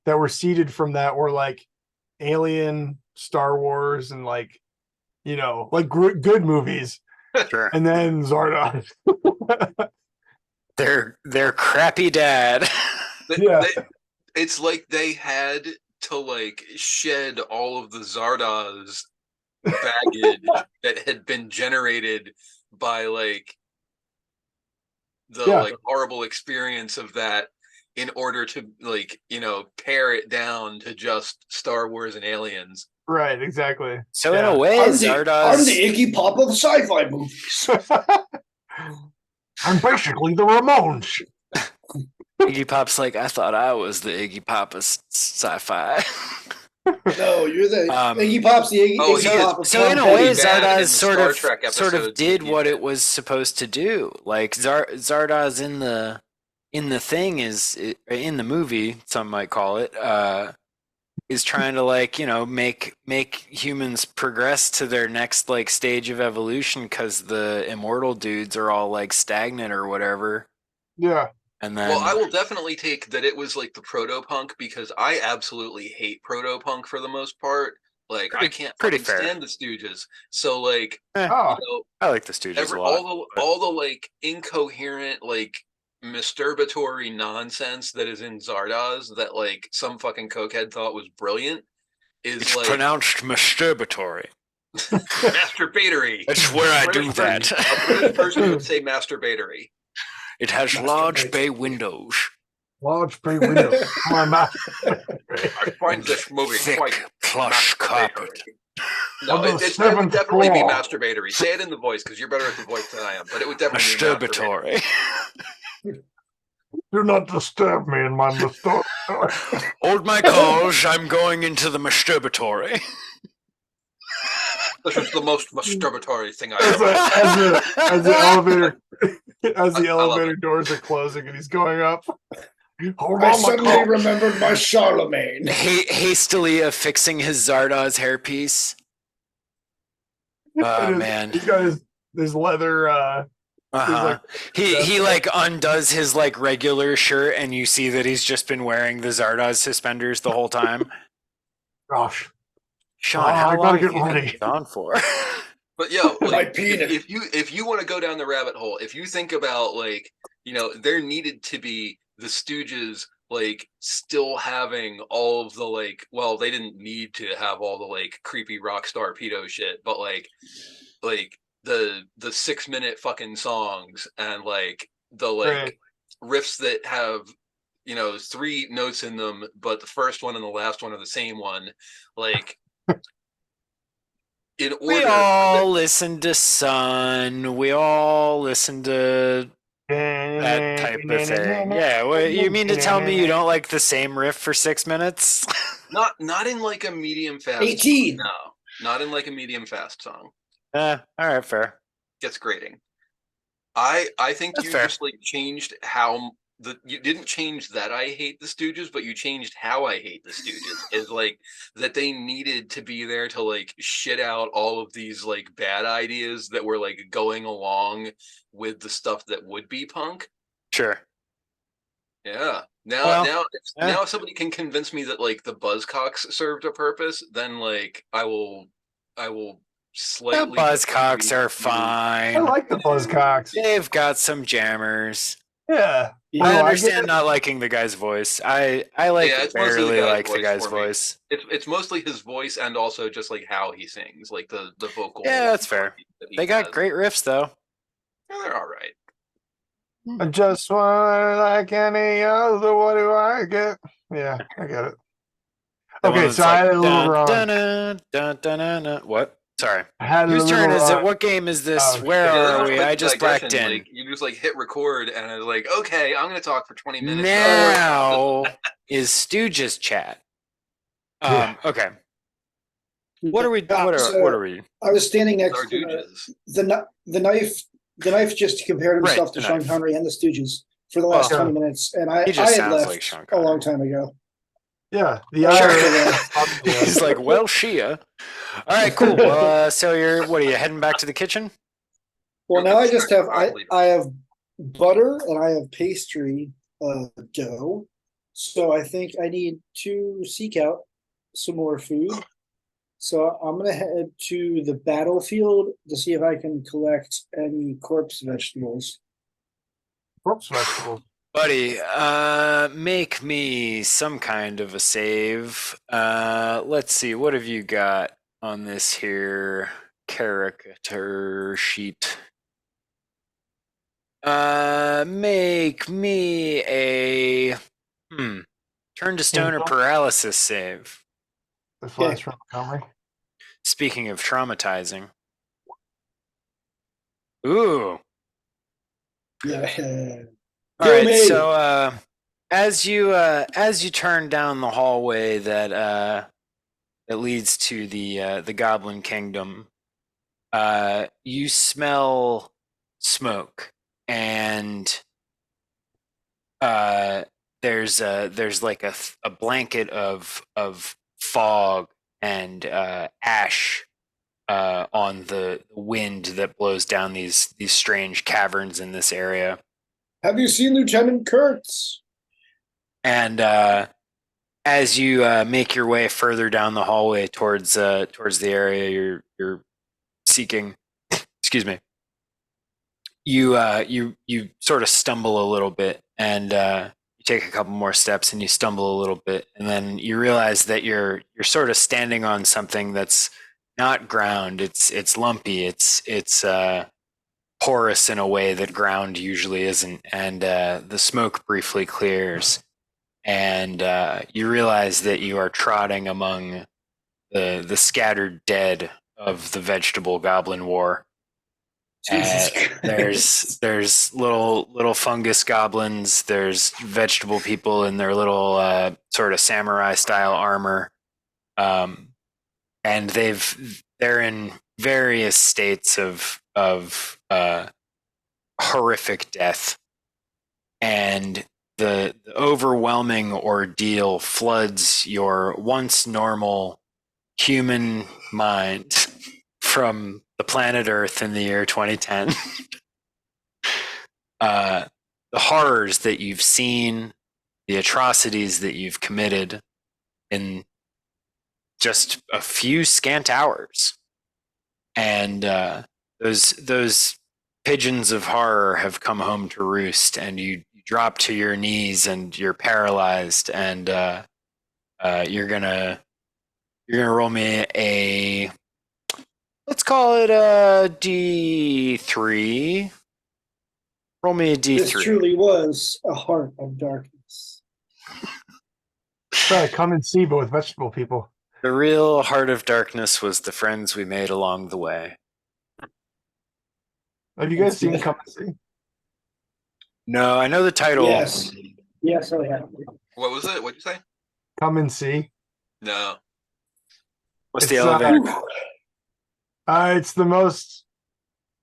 were seeded from that were like Alien, Star Wars, and like, you know, like good movies, Sure. and then Zardoz. Their crappy dad. Yeah. It's like they had to like shed all of the Zardoz baggage that had been generated by like the like horrible experience of that in order to like, you know, pare it down to just Star Wars and aliens. Right, exactly. So Yeah. in a way, I'm Zardoz. the Iggy Pop of sci-fi movies. I'm basically the Ramones. Iggy Pop's like, I thought I was the Iggy Pop of sci-fi. No, you're the Um, Iggy Pop's the Iggy, oh, Iggy he is- Pop of So in a Tom way, Petty. bad in Zardoz the sort Star of Trek episodes did that he what did. it was supposed to do. Like Zardoz in the thing is in the movie, some might call it. He's trying to like, make humans progress to their next like stage of evolution because the immortal dudes are all like stagnant or whatever. Yeah. And Well, I then will definitely take that it was like the proto-punk because I absolutely hate proto-punk for the most part. Like I can't pretty fucking fair. stand the Stooges. So like, Oh, I like the Stooges a lot. all the like incoherent like masturbatory nonsense that is in Zardoz that like some fucking cokehead thought was brilliant is It's like pronounced masturbatory. masturbatory. That's where I do British that. A British person would say masturbatory. It has large Masturbatory. bay windows, large bay window. Come on, Matt. I find this movie thick quite plush masturbatory. carpet. No, On the it would seventh definitely be floor. masturbatory. Say it in the voice because you're better at the voice than I am. But it would definitely be masturbatory. Masturbatory. Do not disturb me in my masturbatory. Hold my calls. I'm going into the masturbatory. This is the most masturbatory thing I As, ever. as the elevator, as the I love elevator it. doors are closing and he's going up. Hold I on, my suddenly call. remembered my Charlemagne. Hastily affixing his Zardoz hairpiece. Oh, man. He's got his leather. Uh-huh. He like undoes his like regular shirt and you see that he's just been wearing the Zardoz suspenders the whole time. Gosh, Sean, I how gotta long get have you ready. been gone for? But yo, My like, penis. if you want to go down the rabbit hole, if you think about like, there needed to be the Stooges like still having all of the like, well, they didn't need to have all the like creepy rock star pedo shit, but like the 6 minute fucking songs and like the like Right. riffs that have 3 notes in them, but the first one and the last one are the same one, like in order We all listen to Sun. We all listen to that type of thing. Yeah, well, you mean to tell me you don't like the same riff for 6 minutes? not in like a medium fast 18. song, no, not in like a medium fast song. All right, fair. Gets grating. I think That's you fair. just like changed how you didn't change that I hate the Stooges, but you changed how I hate the Stooges. Is like that they needed to be there to like shit out all of these like bad ideas that were like going along with the stuff that would be punk. Sure. Yeah. Now Well, now if somebody can convince me that like the Buzzcocks served a purpose, then like I will the slightly Buzzcocks disagree are with you. I fine. like the Buzzcocks. They've got some jammers. Yeah, Yeah, I No, I get understand it. not liking the guy's voice. I like Yeah, it's mostly the barely guy's like the voice guy's for me. voice. It's mostly his voice and also just like how he sings, like the vocal. Yeah, that's fair. that he They got has. great riffs though. Yeah, they're all right. I just want like any other. What do I get? Yeah, I get it. The one Okay, that's so I had like, a little dun, wrong. dun, dun, dun, dun, dun, dun. What? Sorry. I had a Whose little turn is it? wrong. What game is this? Oh, Where Yeah, are that's we? quite I the just blacked digression, in. Like, you just like hit record and I was like, okay, I'm gonna talk for 20 minutes. Now is Stooges chat. Yeah. Okay. What are we? Yeah, What so are we? I was standing next Our to Dooges. the knife. The knife just compared himself Right, to the Sean knife. Connery and the Stooges for the last Well, 20 minutes, and I He just had sounds left like Sean a Connery. long time ago. Yeah, the Sure. He's like, well, Shia. All right, cool. So you're what are you heading back to the kitchen? Well, You'll now get I just distracted have by I have butter and I have pastry dough, so I think I need to seek out some more food. So I'm gonna head to the battlefield to see if I can collect any corpse vegetables. corpse vegetables. Buddy, make me some kind of a save. Let's see, what have you got on this here character sheet? Make me a turn to stone or Info? paralysis save. The flash from Montgomery. Speaking of traumatizing. Ooh. Yeah. All right, me. so as you turn down the hallway that leads to the Goblin Kingdom, you smell smoke, and there's like a blanket of fog and ash on the wind that blows down these strange caverns in this area. Have you seen Lieutenant Kurtz? And as you make your way further down the hallway towards the area you're seeking, excuse me, you sort of stumble a little bit, and you take a couple more steps, and you stumble a little bit, and then you realize that you're sort of standing on something that's not ground. It's lumpy. It's porous in a way that ground usually isn't, and the smoke briefly clears, and you realize that you are trotting among the scattered dead of the vegetable goblin war. Jesus Christ. There's little fungus goblins. There's vegetable people in their little sort of samurai style armor, and they're in various states of horrific death, and the overwhelming ordeal floods your once normal human mind from the planet Earth in the year 2010. The horrors that you've seen, the atrocities that you've committed in just a few scant hours, and those pigeons of horror have come home to roost, and you drop to your knees, and you're paralyzed, and you're gonna roll me a, let's call it a D3. Roll me a D3. This truly was a heart of darkness. Sorry, come and see, but with vegetable people. The real heart of darkness was the friends we made along the way. Have you guys seen Come and See? No, I know the title. Yes. Yes, I have. What was it? What'd you say? Come and See. No. What's the It's, elevator? It's the most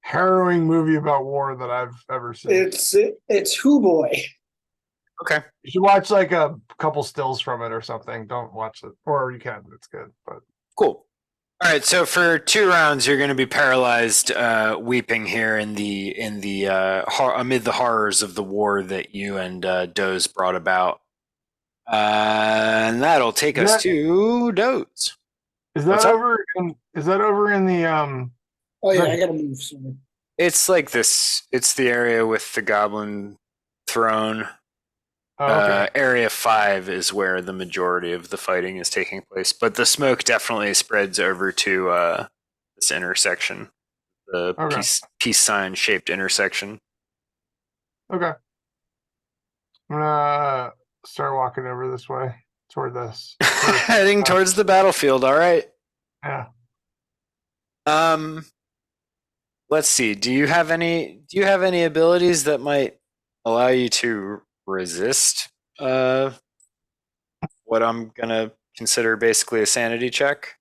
harrowing movie about war that I've ever seen. It's Who Boy. Okay. You should watch like a couple stills from it or something. Don't watch it, or you can. It's good, but Cool. All right. So for 2 rounds, you're going to be paralyzed, weeping here in the amid the horrors of the war that you and Doze brought about. And that'll take us to Doze. is What's that up? over? Is that over in the Oh yeah, Right. I gotta move soon. It's like this. It's the area with the goblin throne. Oh, okay. Area 5 is where the majority of the fighting is taking place, but the smoke definitely spreads over to this intersection, the Okay. peace sign shaped intersection. Okay. I'm gonna start walking over this way toward this. Heading towards the battlefield. All right. Yeah. Let's see. Do you have any abilities that might allow you to resist what I'm gonna consider basically a sanity check?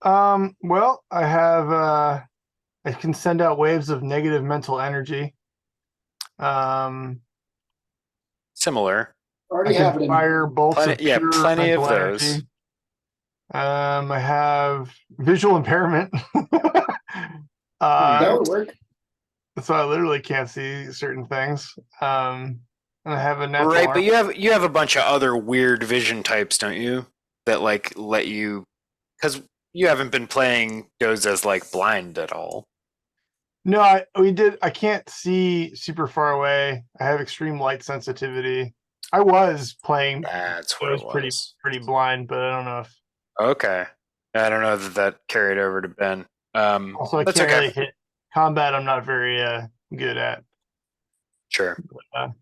Well, I have I can send out waves of negative mental energy. Similar. I Already have it can in. fire bolts of Yeah, pure plenty of mental those. energy. I have visual impairment. That would work. So I literally can't see certain things. And I have a natural Right, arm. but you have a bunch of other weird vision types, don't you? That like let you, because you haven't been playing Doze as like blind at all. No, I can't see super far away. I have extreme light sensitivity. I was playing. That's I what was it was. pretty blind, but I don't know if. Okay, I don't know that carried over to Ben. Also, I That's can't okay. really hit combat. I'm not very good at. Sure.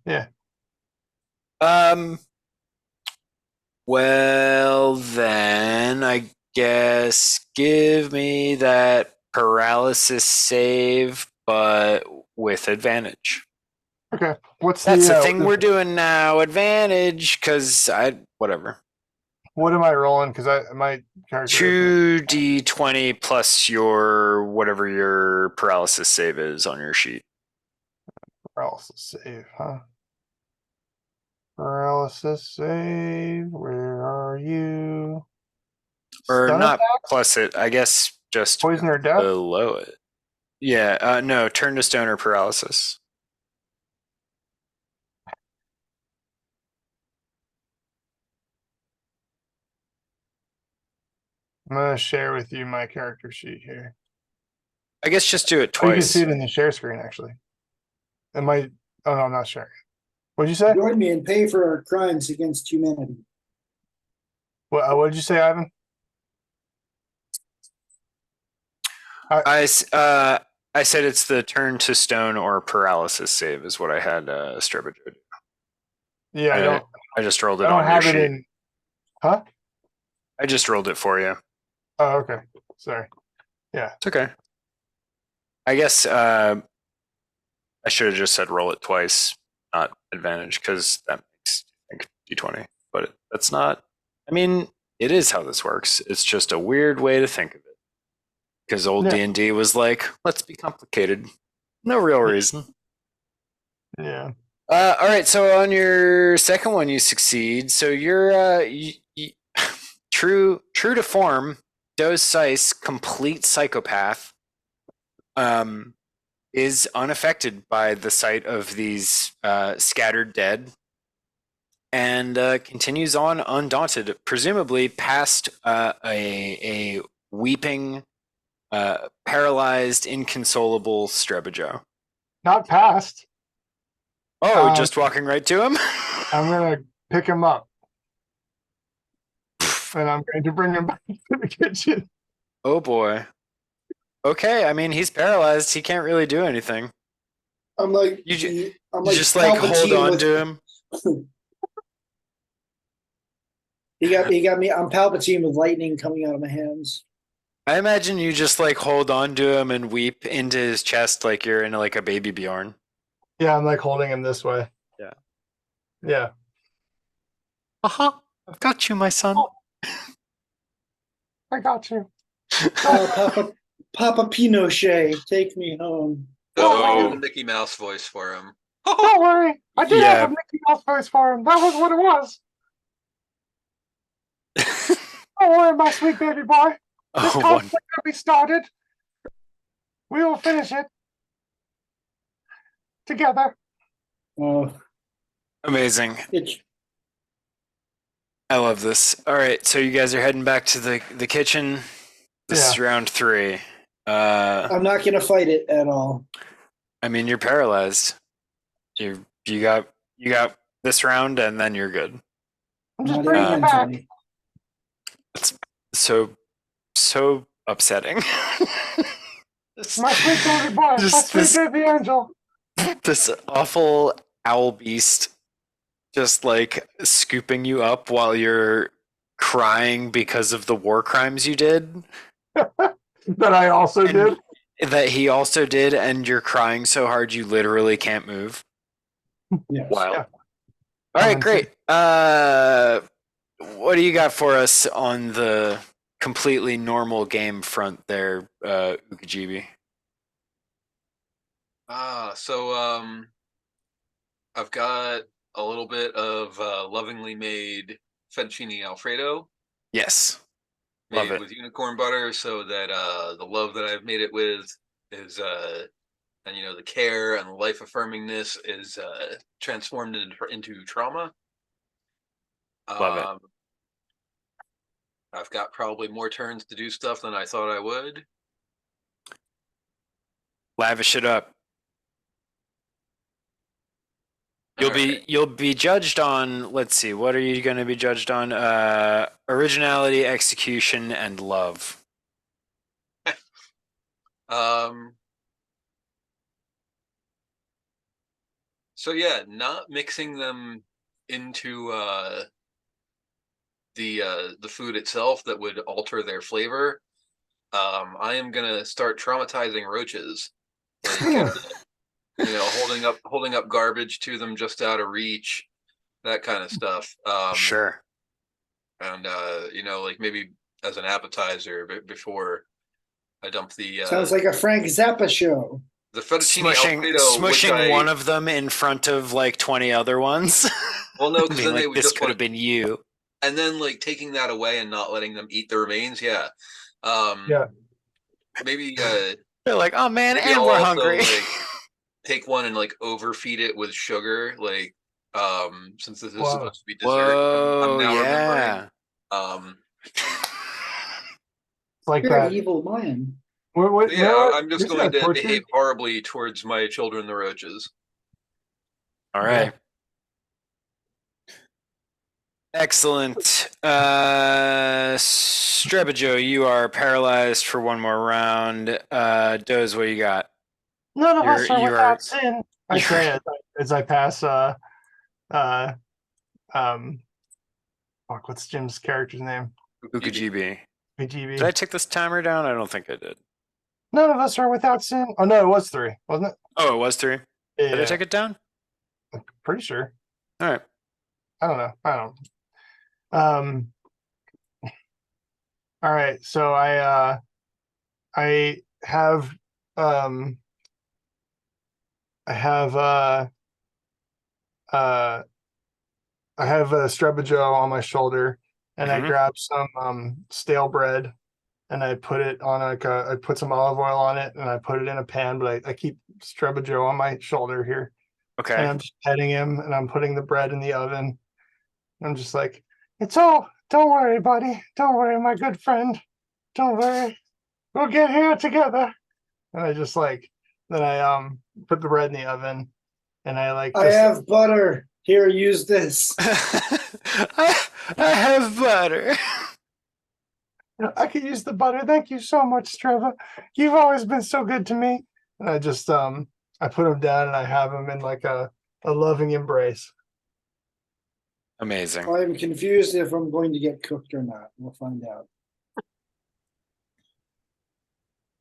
Yeah. Well then, I guess give me that paralysis save, but with advantage. Okay. What's That's the the thing we're doing now. Advantage, because whatever. What am I rolling? Because my character. 2d20 plus your whatever your paralysis save is on your sheet. Paralysis save, huh? Paralysis save. Where are you? Or Stun not attack? plus it, I guess just Poison or death? below it. Yeah, no, turn to stone or paralysis. I'm gonna share with you my character sheet here. I guess just do it Oh, you can twice. see it in the share screen actually. It might. Oh no, I'm not sharing. What'd you say? Join me and pay for our crimes against humanity. What did you say, Ivan? I said it's the turn to stone or paralysis save is what I had Strebijoe do. Yeah, I just rolled I it don't on your have it sheet. in. Huh? I just rolled it for you. Oh, okay. Sorry. It's okay. I guess I should have just said roll it twice, not advantage, because that makes I think d20. But that's not. I mean, it is how this works. It's just a weird way to think of it. Because old Yeah. D&D was like, let's be complicated. No real reason. Yeah. All right, so on your second one, you succeed. So you're true to form. Doze Sice, complete psychopath, is unaffected by the sight of these scattered dead, and continues on undaunted, presumably past a weeping, paralyzed, inconsolable Strebijoe. Not past. Oh, just walking right to him? I'm gonna pick him up. And I'm going to bring him back to the kitchen. Oh boy. Okay, I mean he's paralyzed. He can't really do anything. I'm like, You I'm just like hold Palpatine on with- to him. He got me. I'm Palpatine with lightning coming out of my hands. I imagine you just like hold on to him and weep into his chest like you're in like a baby Bjorn. Yeah, I'm like holding him this way. Yeah. Yeah. I've got you, my son. I got you. Papa Pinochet, take me home. Oh, Mickey Mouse voice for him. Don't worry. I did Yeah. have a Mickey Mouse voice for him. That was what it was. Don't worry, my sweet baby boy. This Oh, conflict that we started, we will finish it together. amazing. It's I love this. All right, so you guys are heading back to the kitchen. This is round 3. I'm not gonna fight it at all. I mean, you're paralyzed. You got this round, and then you're good. I'm just Not bringing even it back. mentally. So upsetting. My sweet baby boy. Just My this- sweet baby angel. This awful owl beast just like scooping you up while you're crying because of the war crimes you did That I also And- did. that he also did, and you're crying so hard you literally can't move. Yes. Wow. Yeah. All right, great. What do you got for us on the completely normal game front there, Uqejibi? I've got a little bit of lovingly made fettuccine Alfredo. Yes. Love Made it. with unicorn butter, so that the love that I've made it with is and the care and the life affirmingness is transformed into trauma. Love it. I've got probably more turns to do stuff than I thought I would. Lavish it up. Alright. You'll be judged on, let's see, what are you going to be judged on? Originality, execution, and love. So yeah, not mixing them into the food itself that would alter their flavor. I am gonna start traumatizing roaches. Like, holding up garbage to them just out of reach, that kind of stuff. Sure. And like maybe as an appetizer before I dump the Sounds like a Frank Zappa show. the fettuccine Alfredo, Smushing one of them in front of like 20 other ones. Well, no, because Being then they like, would this just could want have been you. and then like taking that away and not letting them eat the remains. Yeah. Yeah. Maybe They're like, oh man, maybe and I'll we're also hungry. like take one and like overfeed it with sugar, like since this is Whoa. supposed to be dessert. I'm Whoa, now remembering. yeah. Um It's like You're an that. evil man. What, so you know yeah, what? I'm just Here's going that to torture. behave horribly towards my children, the roaches. All Yeah. right. Excellent. Strebijoe, you are paralyzed for one more round. Doze, what you got? None of us are You're without sin. I say it as I pass uh um fuck, what's Jim's character's name? Uqejibi. Did Uqejibi. I take this timer down? I don't think I did. None of us are without sin. Oh no, it was 3, wasn't it? Oh, it was 3. Yeah, Did I take it down? I'm pretty sure. All right. I don't know. I don't. Um. All right. So I have um I have uh I have a Strebijoe on my shoulder, and I Mhm. grab some stale bread, and I put it on I put some olive oil on it, and I put it in a pan. But I keep Strebijoe on my shoulder here, and Okay. I'm just petting him, and I'm putting the bread in the oven. I'm just like, it's all. Don't worry, buddy. Don't worry, my good friend. Don't worry. We'll get here together. And I just like then I put the bread in the oven, and I like I just have butter. Here, use this. I have butter. I could use the butter. Thank you so much, Trevor. You've always been so good to me. And I just I put him down, and I have him in like a loving embrace. Amazing. I'm confused if I'm going to get cooked or not. We'll find out.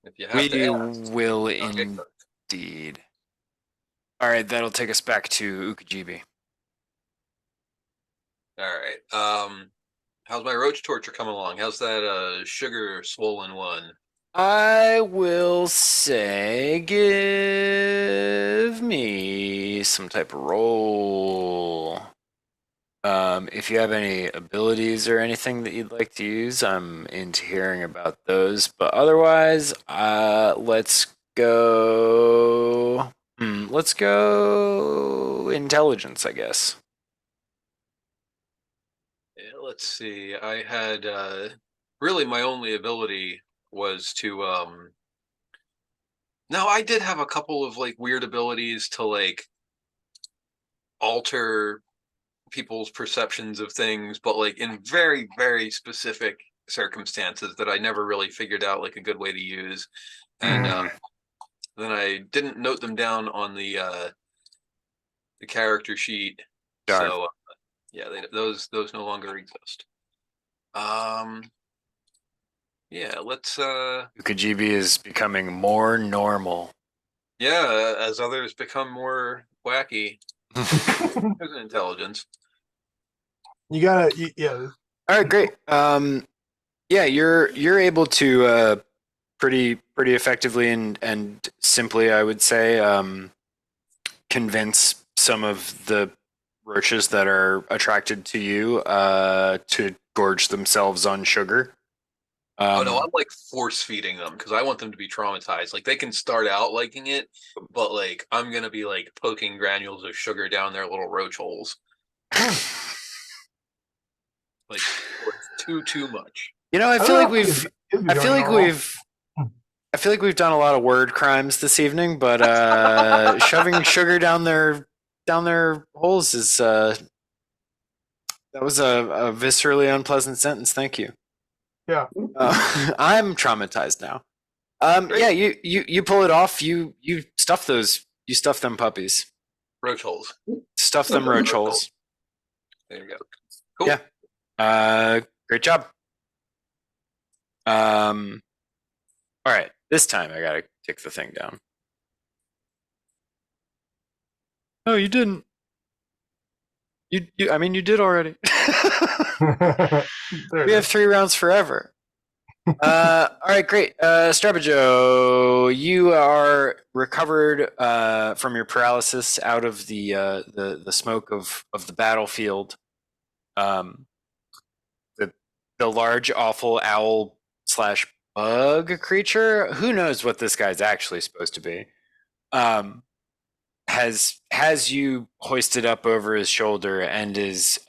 If you have We to ask, will I'll get cooked. indeed. All right, that'll take us back to Uqejibi. All right. How's my roach torture coming along? How's that sugar swollen one? I will say, give me some type of roll. If you have any abilities or anything that you'd like to use, I'm into hearing about those. But otherwise, let's go. Let's go intelligence, I guess. Yeah, let's see. I had really my only ability was to no, I did have a couple of like weird abilities to like alter people's perceptions of things, but like in very, very specific circumstances that I never really figured out like a good way to use. And then I didn't note them down on the character sheet. Darn. So yeah, those no longer exist. Yeah, let's Uqejibi is becoming more normal. yeah, as others become more wacky, there's an intelligence. You gotta yeah. All right, great. Yeah, you're able to pretty effectively and simply, I would say, convince some of the roaches that are attracted to you to gorge themselves on sugar. Oh no, I'm like force feeding them because I want them to be traumatized. Like they can start out liking it, but like I'm gonna be like poking granules of sugar down their little roach holes. Like too much. You know, I I feel don't like know if it'd be I feel going like normal. I feel like we've done a lot of word crimes this evening, but shoving sugar down their holes is that was a viscerally unpleasant sentence. Thank you. Yeah. I'm traumatized now. Great. Yeah, you pull it off. You stuff those. You stuff them puppies. Roach holes. Stuff them roach holes. There you go. Cool. Yeah. Great job. All right. This time I gotta take the thing down. Oh, you didn't. I mean, you did already. We have 3 rounds forever. All right, great. Strebijoe, you are recovered from your paralysis out of the smoke of the battlefield. the large, awful owl slash bug creature. Who knows what this guy's actually supposed to be? Has you hoisted up over his shoulder and is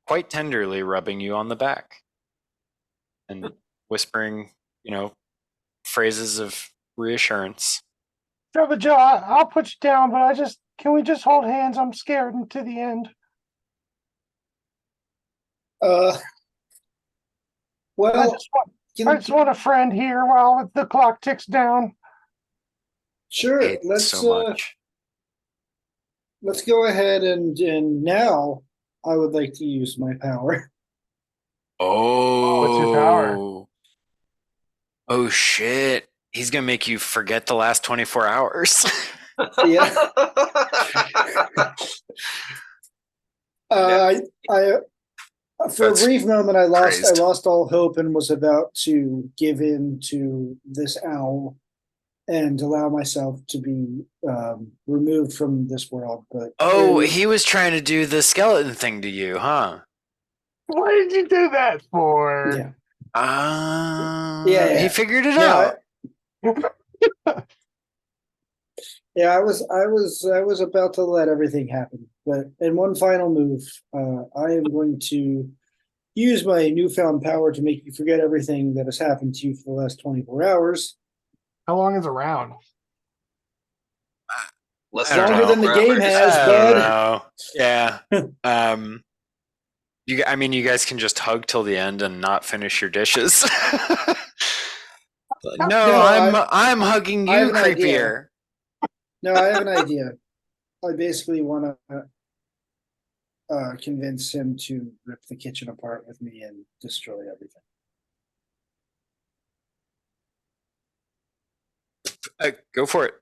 quite tenderly rubbing you on the back and whispering, phrases of reassurance. Strebijoe, I'll put you down, but can we just hold hands? I'm scared until the end. I Well, just want a friend here while the clock ticks down. sure. Hate so much. Let's go ahead and now I would like to use my power. Oh, What's your power? Oh shit! He's gonna make you forget the last 24 hours. Yeah. I for a brief moment I lost all hope and was about to give in to this owl and allow myself to be removed from this world. But he was trying to do the skeleton thing to you, huh? What did you do that for? yeah. He figured it out. Yeah, I was about to let everything happen, but in one final move, I am going to use my newfound power to make you forget everything that has happened to you for the last 24 hours. How long is a round? Longer than the game has, I bud. don't know. Yeah. You guys can just hug till the end and not finish your dishes. I'm hugging you, creepier. No, I have an idea. I basically want to convince him to rip the kitchen apart with me and destroy everything. Go for it.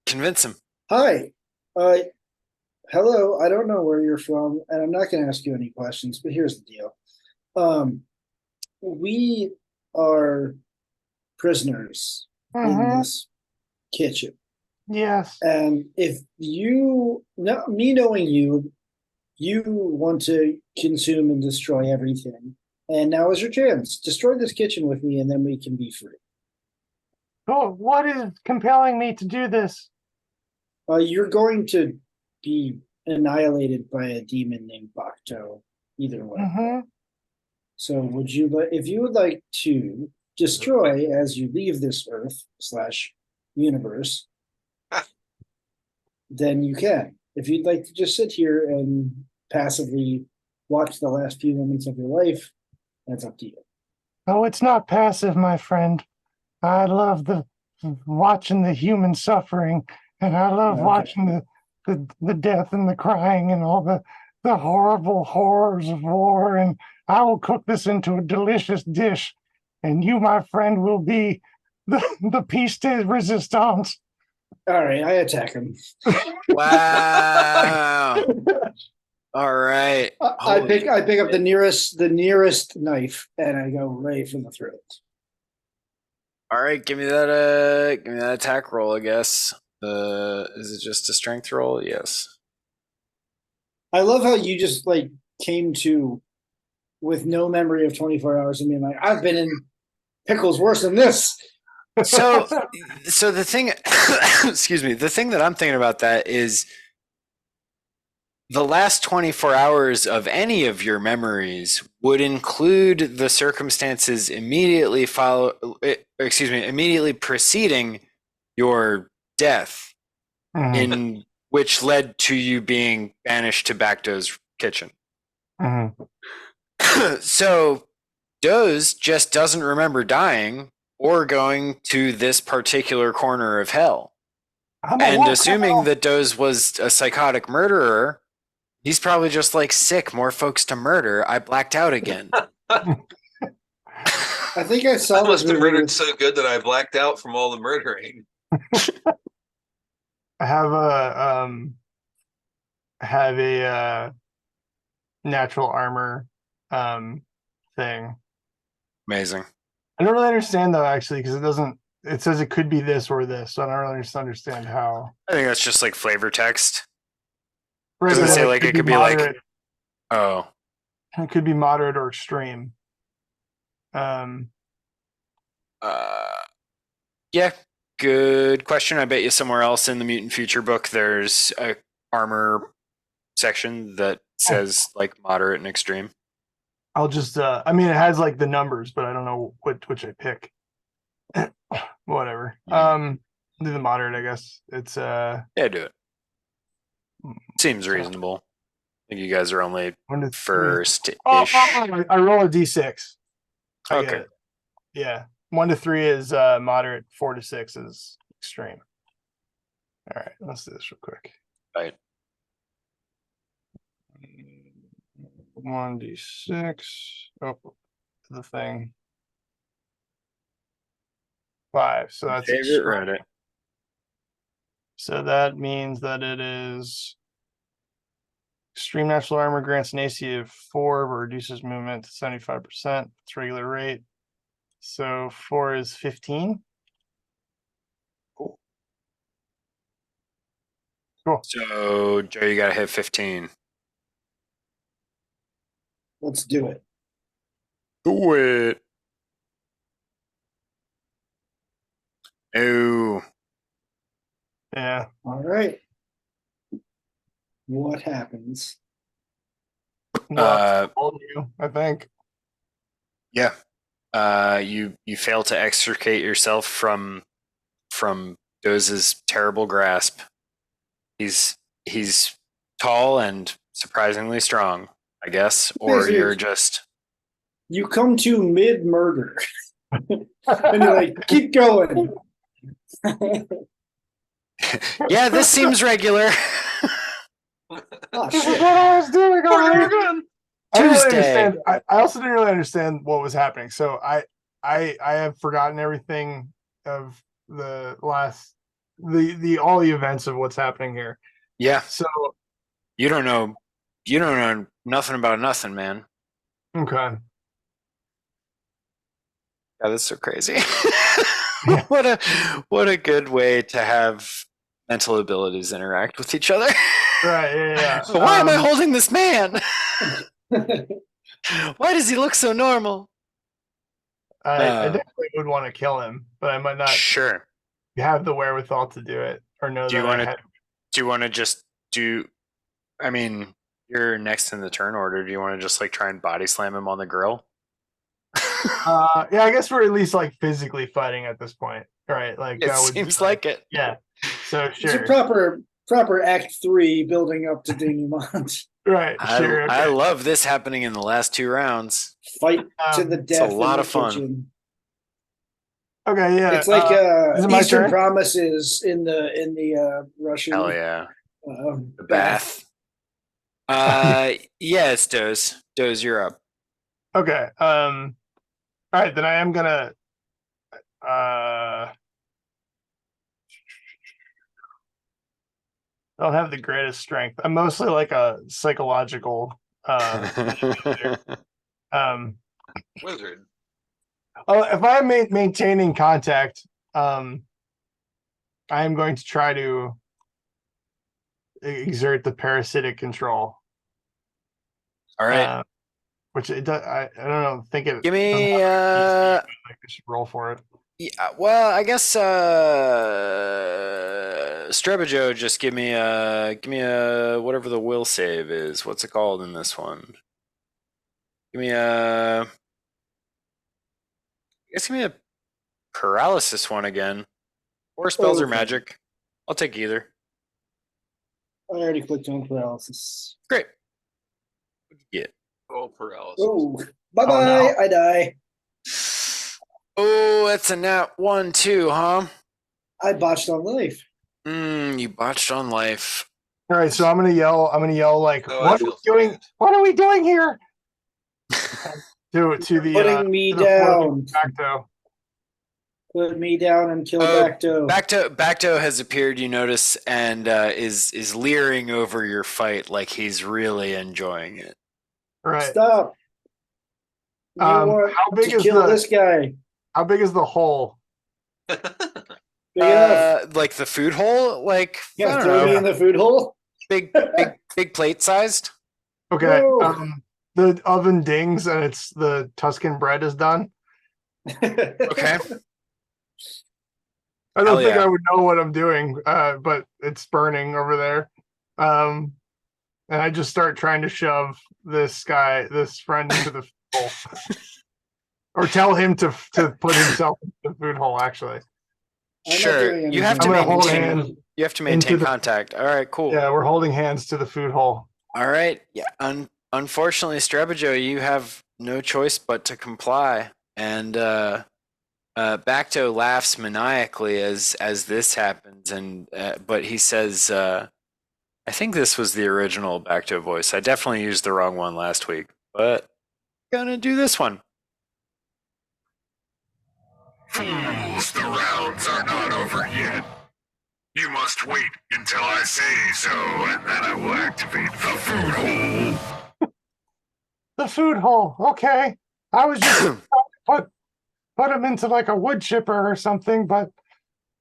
Convince him. Hi. Hello. I don't know where you're from, and I'm not going to ask you any questions, but here's the deal. We are prisoners in this kitchen. Yes. And if me knowing you want to consume and destroy everything. And now is your chance. Destroy this kitchen with me, and then we can be free. Oh, what is compelling me to do this? You're going to be annihilated by a demon named Bakto, either way. So if you would like to destroy as you leave this Earth/universe, then you can. If you'd like to just sit here and passively watch the last few moments of your life, that's up to you. Oh, it's not passive, my friend. I love watching the human suffering, and I love watching the death and the crying and all the horrible horrors of war. And I will cook this into a delicious dish, and you, my friend, will be the piece de resistance. All right, I attack him. Wow. All right. I pick up the nearest knife and I go right for the throat. All right, give me that attack roll, I guess. Is it just a strength roll? Yes. I love how you just came to with no memory of 24 hours and being like, I've been in pickles worse than this. So the thing, excuse me, the thing that I'm thinking about that is the last 24 hours of any of your memories would include the circumstances immediately preceding your death, in which led to you being banished to Bakto's kitchen. So Doze just doesn't remember dying or going to this particular corner of hell. And assuming that Doze was a psychotic murderer, he's probably just sick, more folks to murder. I blacked out again. I think I saw I must have murdered so good that I blacked out from all the murdering. I have a natural armor thing. Amazing. I don't really understand though, actually, because it says it could be this or this, so I don't really understand how. I think that's just flavor text. Right, Doesn't say it could be moderate. oh. It could be moderate or extreme. Um, Yeah, good question. I bet you somewhere else in the Mutant Future book there's a armor section that says like moderate and extreme. I'll just I mean it has like the numbers, but I don't know which I pick. Whatever. Do the moderate, I guess. It's Yeah, do it. Seems reasonable. I think you guys are only 1 to 3. first-ish. I roll a d6. I get Okay. it. Yeah. 1 to 3 is moderate, 4 to 6 is extreme. All right, let's do this real quick. Right. 1d6. Oh, the thing. 5. So that's Favorite extreme. Reddit. So that means that it is extreme natural armor grants an AC of 4, but reduces movement to 75%. It's regular rate. So 4 is 15. Cool. So Joe, you gotta hit 15. Let's do it. Do it. Oh, Yeah. All right. What happens? Well, told you, I think. yeah. You fail to extricate yourself from Doze's terrible grasp. He's tall and surprisingly strong, I guess, or Basically, you're just You come to mid murder, and you're like, keep going. yeah. This seems regular. Oh This is shit! what I was doing over again. I didn't really Tuesday. understand. I also didn't really understand what was happening. So I have forgotten everything of the last the all the events of what's happening here. Yeah, So you don't know nothing about nothing, man. okay. Yeah, that's so crazy. Yeah. What a good way to have mental abilities interact with each other. Right, yeah. So why am I holding this man? Why does he look so normal? I definitely would want to kill him, but I might not Sure. have the wherewithal to do it or know Do you that want I to? had. Do you want to just do? I mean, you're next in the turn order. Do you want to just like try and body slam him on the grill? Yeah, I guess we're at least like physically fighting at this point, right? Like It that would seems be like it. yeah. So It's a sure, proper Act 3 building up to denouement. right? Sure. I Okay. love this happening in the last 2 rounds. Fight to the It's a death. lot in of the fun. kitchen. Okay, yeah. It's like is it my Eastern turn? Promises in the Russian Hell yeah, the bath. bath. Yeah, it's Doze. Doze, you're up. Okay. All right, then I am gonna I don't have the greatest strength. I'm mostly like a psychological um Wizard. if I'm maintaining contact, I am going to try to exert the parasitic control. All right. Which it does, I don't know, think it Give doesn't me have like I should roll for it. yeah, well, I guess Strebijoe just give me a whatever the will save is. What's it called in this one? Give me a paralysis one again. Or spells or Okay. magic. I'll take either. I already clicked on paralysis. Great. Yeah. Oh, paralysis. Oh, bye bye! no. I die. Oh, that's a nat 1 too, huh? I botched on life. You botched on life. All right, so I'm gonna yell like, Oh, I what are we feel doing? bad. What are we doing here? to the Putting me to the floating down. Bakto. Put me down and kill Oh, Bakto. Bakto has appeared, you notice, and is leering over your fight like he's really enjoying it. Right. Stop. You want how big to is kill the this guy? how big is the hole? Big enough. Like the food hole, like I Yeah, don't throw me know, in the food hole. big plate sized. Okay. Whoa. The oven dings and it's the Tuscan bread is done. Okay. I don't Hell think yeah. I would know what I'm doing, but it's burning over there. And I just start trying to shove this friend into the hole. Or tell him to put himself into the food hole, actually. I'm not Sure. doing You have anything. to I'm gonna hold maintain. hands You have to into maintain the- contact. All right. Cool. Yeah, we're holding hands to the food hole. All right. Yeah. Unfortunately, Strebijoe, you have no choice but to comply. And Bakto laughs maniacally as this happens, and but he says, "I think this was the original Bakto voice. I definitely used the wrong one last week, but gonna do this one." Fools, the rounds are not over yet. You must wait until I say so, and then I will activate the food hole. The food hole. Okay. I was just trying to put him into like a wood chipper or something, but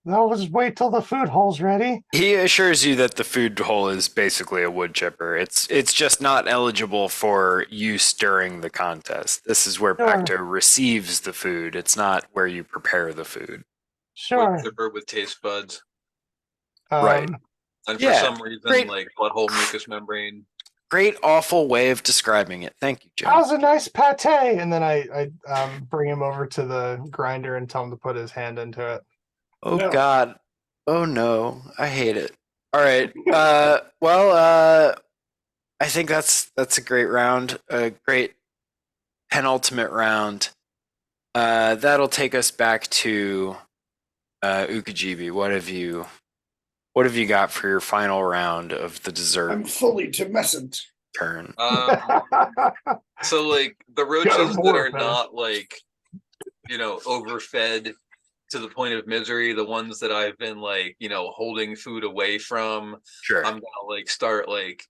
I'll just wait till the food hole's ready. He assures you that the food hole is basically a wood chipper. It's just not eligible for use during the contest. This is where Sure. Bakto receives the food. It's not where you prepare the food. Sure. Wood chipper with taste buds. Right. And for Yeah, some reason, great. like butthole mucous membrane. Great, awful way of describing it. Thank you, Jim. How's a nice pate? And then I bring him over to the grinder and tell him to put his hand into it. Oh No. God. Oh no. I hate it. All right. I think that's a great round. A great penultimate round. That'll take us back to Uqejibi. What have you got for your final round of the dessert I'm fully tumescent. turn? So like the Got roaches a that are morph, man. not like, overfed to the point of misery, the ones that I've been like, holding food away from, Sure. I'm gonna like start like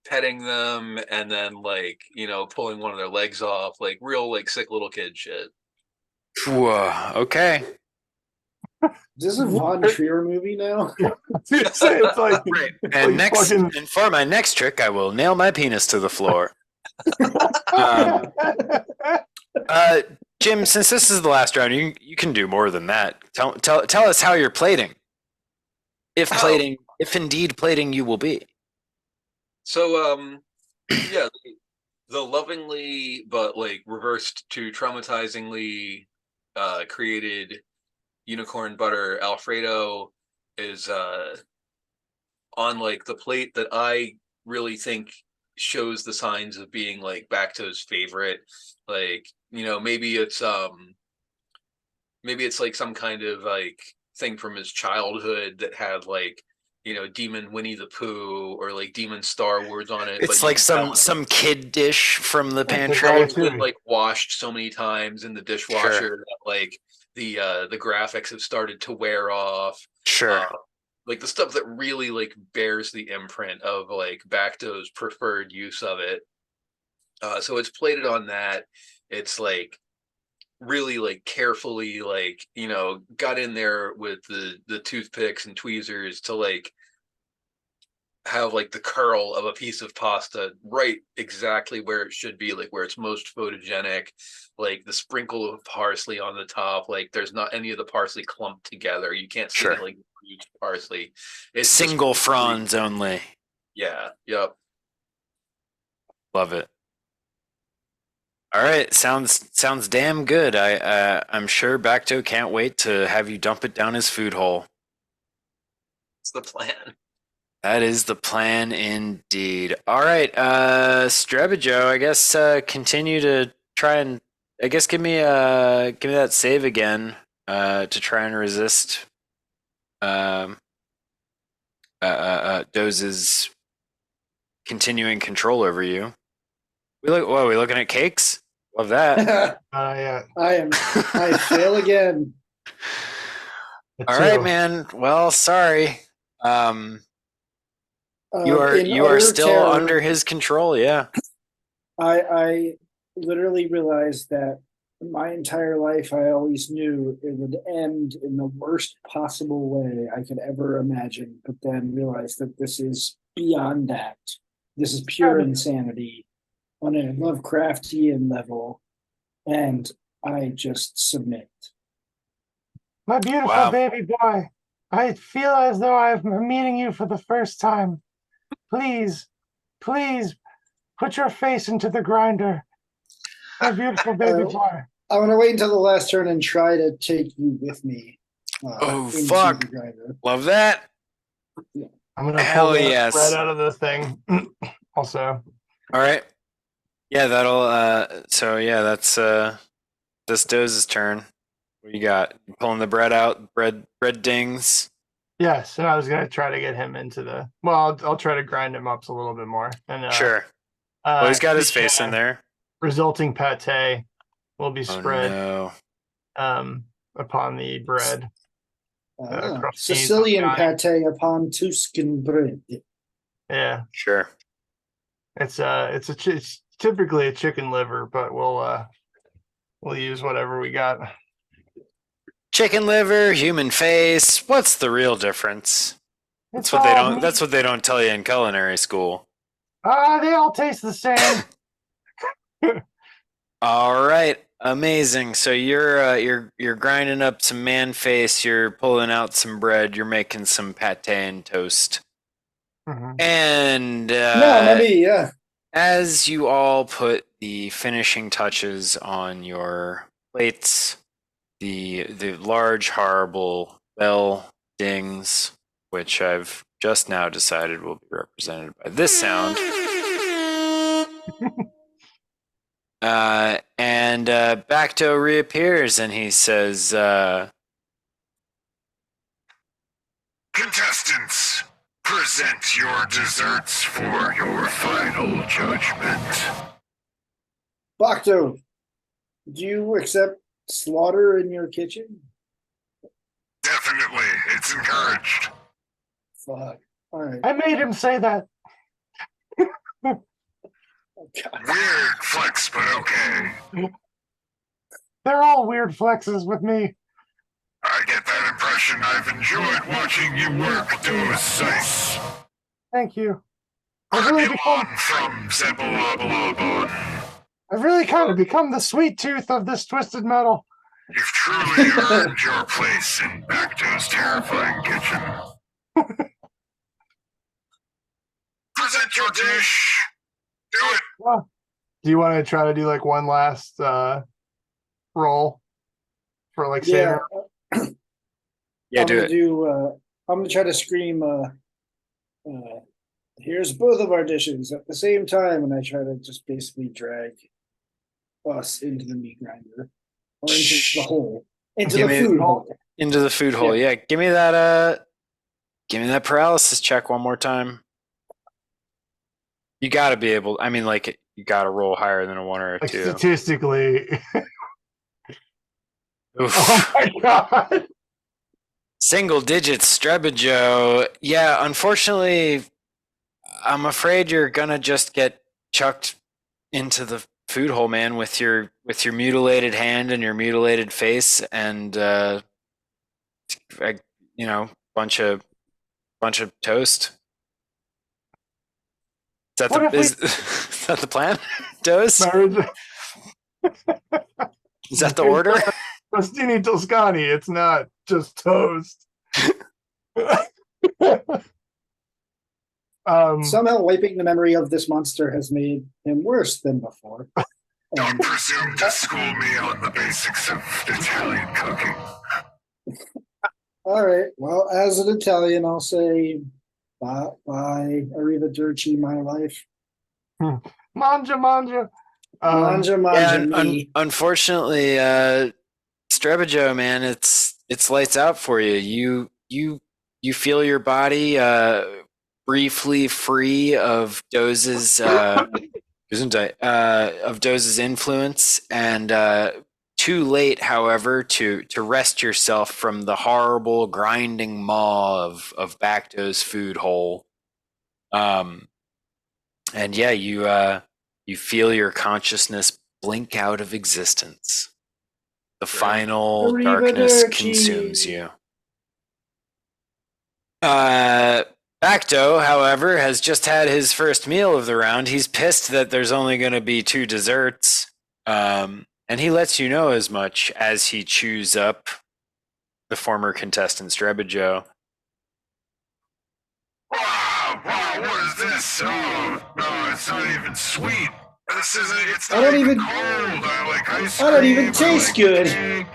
petting them and then like, pulling one of their legs off, like real like sick little kid shit. Whoa, okay. Is this a Von Trier movie now? It's like Right. And Like fucking- and for my next trick, I will nail my penis to the floor. Jim, since this is the last round, you can do more than that. Tell us how you're plating. If indeed plating you will be. So yeah, the lovingly but like reversed to traumatizingly created unicorn butter Alfredo is on like the plate that I really think shows the signs of being like Bakto's favorite. Like, maybe it's like some kind of like thing from his childhood that had like, Demon Winnie the Pooh or like Demon Star Wars on it. It's but like you can tell some kid dish from the pantry. Right. it's been like washed so many times in the dishwasher Sure. that like the graphics have started to wear off. Sure. Like the stuff that really like bears the imprint of like Bakto's preferred use of it. So it's plated on that. It's like really like carefully like got in there with the toothpicks and tweezers to like have like the curl of a piece of pasta right exactly where it should be, like where it's most photogenic, like the sprinkle of parsley on the top, like there's not any of the parsley clumped together, you can't see Sure. like huge parsley, it's just Single really- fronds only. yeah, yep. Love it. All right, sounds damn good. I'm sure Bakto can't wait to have you dump it down his food hole. It's the plan. That is the plan indeed. All right, Strebijoe, I guess continue to try and give me that save again to try and resist Doze's continuing control over you. Are we looking at cakes? Love that. Yeah. I fail again. All right, man. Well, sorry. You In are utter still terror, under his control. Yeah. I literally realized that my entire life I always knew it would end in the worst possible way I could ever imagine, but then realized that this is beyond that. This is pure insanity on a Lovecraftian level. And I just submit. My beautiful Wow. baby boy, I feel as though I'm meeting you for the first time. Please, please put your face into the grinder. My beautiful baby boy. I'm gonna wait until the last turn and try to take you with me. Oh, into fuck. the grinder. Love that. I'm gonna Hell pull the yes. bread out of the thing. Also, All right. Yeah, that'll so yeah, that's this Doze's turn. What you got? You pulling the bread out, bread dings. yes, and I was gonna try to get him into the. Well, I'll try to grind him up a little bit more. And Sure. Well, he's got his the, face in there. Resulting pate will be Oh spread no. upon the bread. Crossini, Sicilian Toscani. pate upon Tuscan bread. Yeah, Sure. it's typically a chicken liver, but we'll use whatever we got. Chicken liver, human face. What's the real difference? It's That's what they all don't. meat. That's what they don't tell you in culinary school. They all taste the same. All right, amazing. So you're grinding up some man face. You're pulling out some bread. You're making some pate and toast. Mhm. And No, maybe, yeah. as you all put the finishing touches on your plates, the large horrible bell dings, which I've just now decided will be represented by this sound. And Bakto reappears and he says, Contestants, present your desserts for your final judgment. Bakto, do you accept slaughter in your kitchen? Definitely, it's encouraged. Fuck. All right. I made him say that. Oh, God. Weird flex, but okay. They're all weird flexes with me. I get that impression. I've enjoyed watching you work, Doze. Thank you. I've really become from Zebalabalabon. I've really kind of become the sweet tooth of this twisted metal. You've truly earned your place in Bakto's terrifying kitchen. Present your dish. Do it. Do you want to try to do like one last roll for like Yeah. savor? "Yeah, do it." I'm gonna try to scream, here's both of our dishes at the same time, and I try to just basically drag us into the meat grinder. Or into the hole. Into Give the me- food hole. Into the food hole. Yeah, give me that paralysis check one more time. You got to be able. I mean, like you got to roll higher than a 1 or a Like 2. statistically. Oof. Oh my god. Single digits, Strebijoe. Yeah, unfortunately, I'm afraid you're gonna just get chucked into the food hole, man, with your mutilated hand and your mutilated face, and bunch of toast. Is that What if is that the plan, Doze? Is that the order? Crostini Toscani. It's not just toast. Somehow wiping the memory of this monster has made him worse than before. Don't presume to school me on the basics of Italian cooking. All right. Well, as an Italian, I'll say bye, arrivederci, my life. Manja. Manja, Yeah, manja, me. unfortunately, Strebijoe, man, it's lights out for you. You feel your body briefly free of Doze's influence, and too late, however, to rest yourself from the horrible grinding maw of Bakto's food hole. And yeah, you feel your consciousness blink out of existence. The final darkness Arrivederci. consumes you. Bakto, however, has just had his first meal of the round. He's pissed that there's only going to be 2 desserts. And And he lets you know as much as he chews up the former contestant Strebijoe. Wow, what is this? Oh, no, it's not even sweet. This isn't, it's I not don't even even- cold. I like ice I don't cream, even taste like good. cake.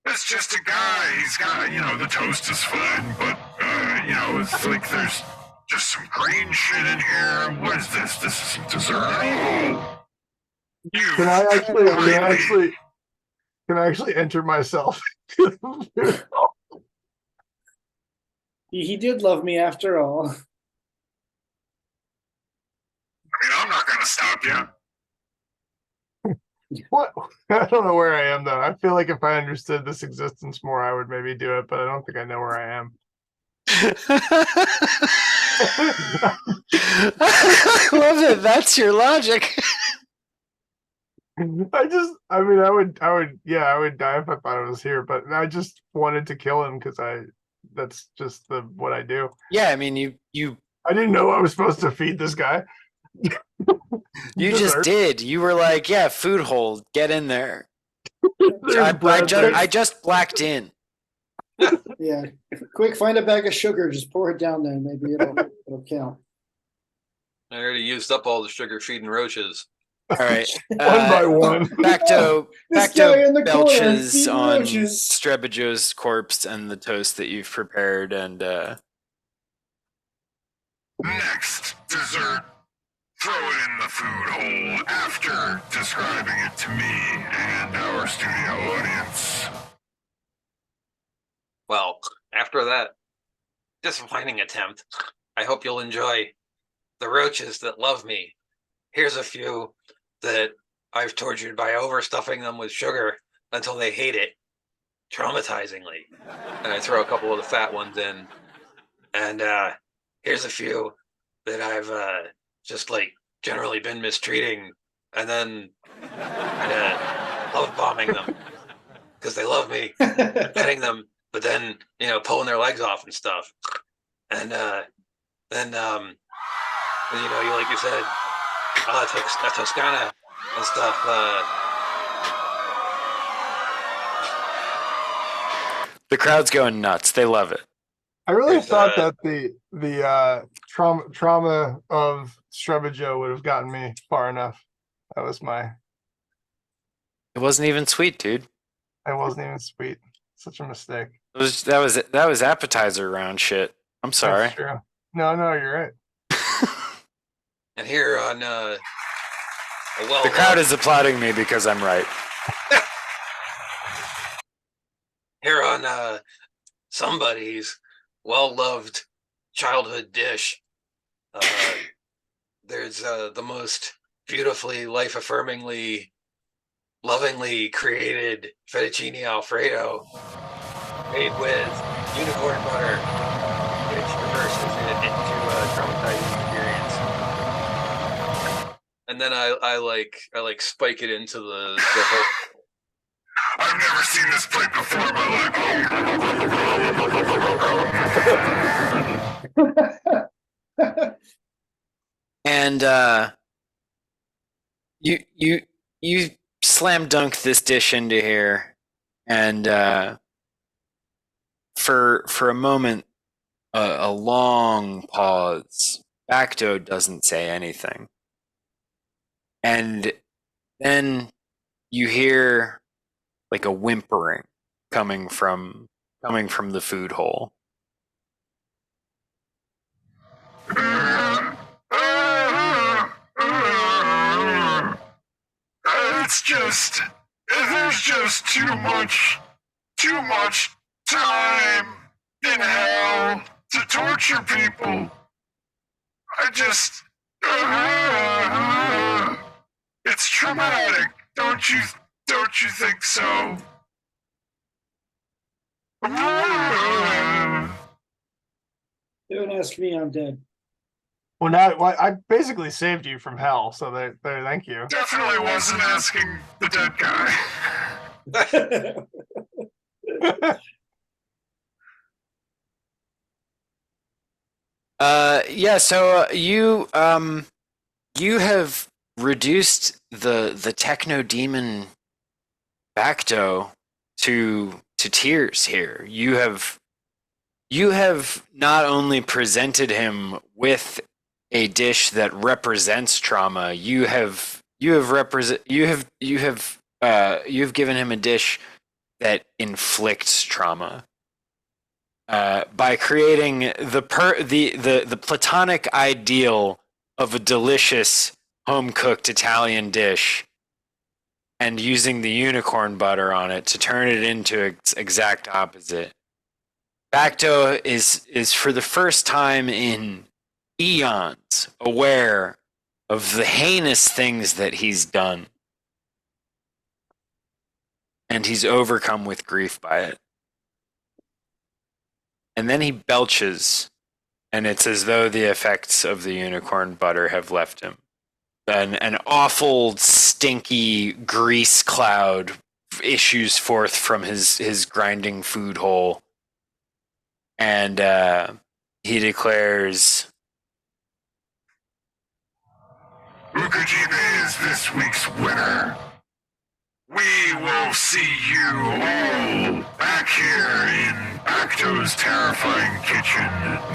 It's just a guy. He's got, the toast is fine, but, it's like there's just some green shit in here. What is this? This isn't dessert at all. Can I actually enter myself? He did love me after all. I'm not gonna stop you. What? I don't know where I am though. I feel like if I understood this existence more, I would maybe do it, but I don't think I know where I am. I love it. That's your logic. I would die if I thought I was here, but I just wanted to kill him because that's just what I do. Yeah, I mean, you I didn't know I was supposed to feed this guy. You just Dessert. did. You were like, yeah, food hole, get in there. There's bread there. I just blacked in. Yeah. Quick, find a bag of sugar. Just pour it down there. Maybe it'll count. I already used up all the sugar feeding roaches. All right. One by one. Bakto This guy in the corner belches feeding on roaches. Strebijoe's corpse and the toast that you've prepared, and Next, dessert. Throw it in the food hole after describing it to me and our studio audience. Well, after that disappointing attempt, I hope you'll enjoy the roaches that love me. Here's a few that I've tortured by overstuffing them with sugar until they hate it, traumatizingly. And I throw a couple of the fat ones in. And here's a few that I've just generally been mistreating, and then love bombing them because they love me, petting them, but then pulling their legs off and stuff. And then like you said, Toscana and stuff. the crowd's going nuts. They love it. I really There's, thought that the trauma of Strebijoe would have gotten me far enough. That was It wasn't even sweet, dude. I wasn't even sweet. Such a mistake. That was appetizer round shit. I'm sorry. That's true. No, you're right. And here on the crowd is applauding me because I'm right. here on somebody's well-loved childhood dish. There's the most beautifully, life-affirmingly, lovingly created fettuccine alfredo made with unicorn butter, which reverses it into a traumatizing experience. And then I spike it into the whole. I've never seen this plate before in my life. And you slam dunk this dish into here, and for a moment, a long pause. Bakto doesn't say anything, and then you hear like a whimpering coming from the food hole. It's just, there's just too much time in hell to torture people. It's traumatic, don't you think so? Don't ask me, I'm dead. Well, now I basically saved you from hell, so there. Thank you. Definitely wasn't asking the dead guy. Yeah. So you have reduced the techno demon Bakto to tears here. You have not only presented him with a dish that represents trauma, you have given him a dish that inflicts trauma. By creating the platonic ideal of a delicious home-cooked Italian dish and using the unicorn butter on it to turn it into its exact opposite. Bakto is for the first time in eons aware of the heinous things that he's done. And he's overcome with grief by it. And then he belches, and it's as though the effects of the unicorn butter have left him. An awful, stinky grease cloud issues forth from his grinding food hole. And he declares, Uqejibi is this week's winner. We will see you all back here in Bakto's terrifying kitchen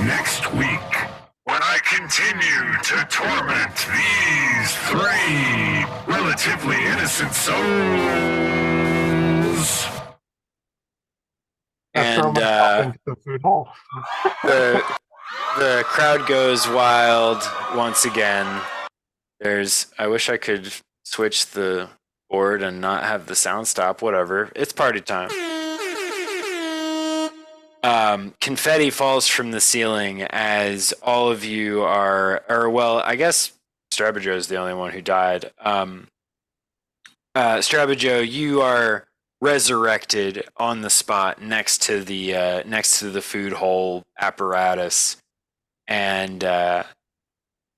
next week when I continue to torment these three relatively innocent souls. I throw and myself into the food hall. the crowd goes wild once again. I wish I could switch the board and not have the sound stop. Whatever. It's party time. Confetti falls from the ceiling as all of you I guess Strebijoe is the only one who died. Strebijoe, you are resurrected on the spot next to the food hole apparatus, and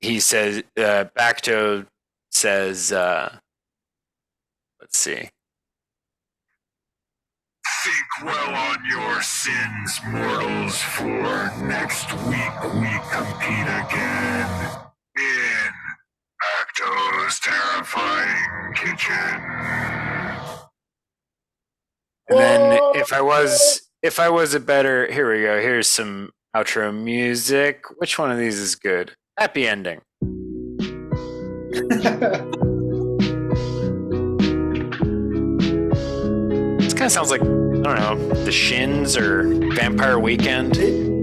he says, Bakto says, let's see. Think well on your sins, mortals, for next week we compete again in Bakto's terrifying kitchen. And then if I was a better, here we go. Here's some outro music. Which one of these is good? Happy ending. This kind of sounds like, I don't know, The Shins or Vampire Weekend.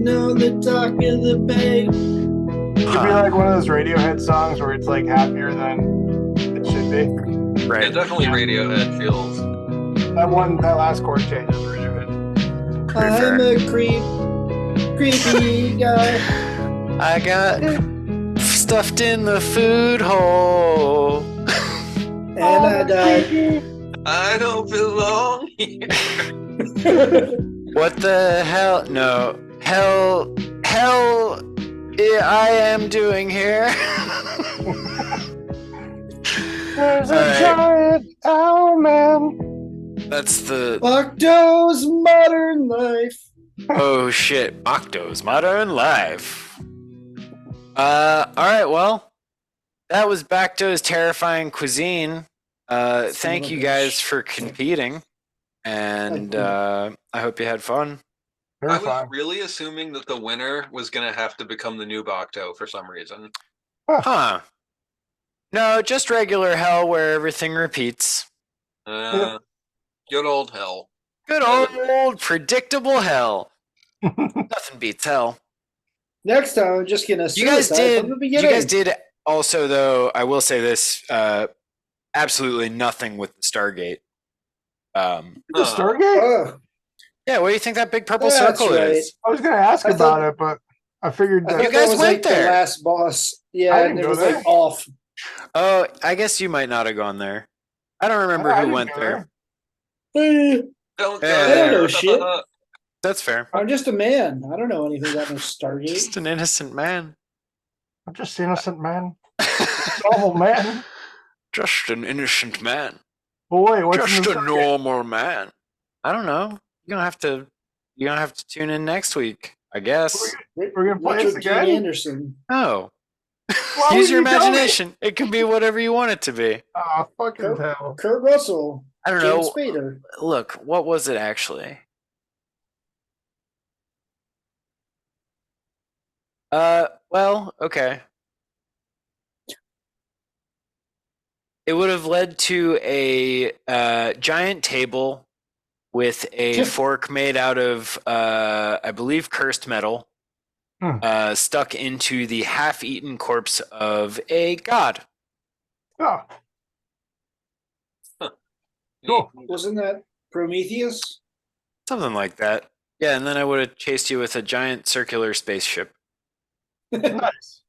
No, the talk of the bay. It could be like one of those Radiohead songs where it's like happier than it should be. Right. Yeah, definitely Radiohead feels. That last chord change is Radiohead. I'm a creepy guy. I got stuffed in the food hole. And I died. I don't belong here. What the hell? No. Hell I am doing here. There's a Alright. giant owl man. That's the Bakto's modern life. oh shit, Bakto's Modern Life. Alright, well, that was Bakto's Terrifying Cuisine. Thank you guys for competing, and I hope you had fun. I was Terrifying. really assuming that the winner was going to have to become the new Bakto for some reason. Huh. No, just regular hell where everything repeats. Good old hell. Good old predictable hell. Nothing beats hell. Next time, I'm just gonna You guys suicide from the you beginning. guys did also, though, I will say this, absolutely nothing with the Stargate. The Stargate? Oh, Yeah, what do you think that big purple That's circle right. is? I was gonna ask I about thought- it, but I figured I that thought You guys that was went like there. the last boss. Yeah, I and didn't it go was there. like off. Oh, I guess you might not have gone there. I don't remember I who didn't went go there. Don't go I don't there. know shit. That's fair. I'm just a man. I don't know anything about no Stargate. Just an innocent man. I'm just innocent man. Normal man. Just an innocent man. Well, wait, what's in Just the a Stargate? normal man. I don't know. You're gonna have to tune in next week, I guess. We're gonna play this Richard Dean again? Anderson. No. Why Use would your you tell me? imagination. It can be whatever you want it to be. Ah, fucking Kurt, hell. Kurt Russell. I don't James know. Spader. Look, what was it actually? Well, okay. It would have led to a giant table with a fork made out of, I believe, cursed metal, stuck into the half-eaten corpse of a god. Oh, Huh. Cool. Wasn't that Prometheus? Something like that. Yeah, and then I would have chased you with a giant circular spaceship. nice.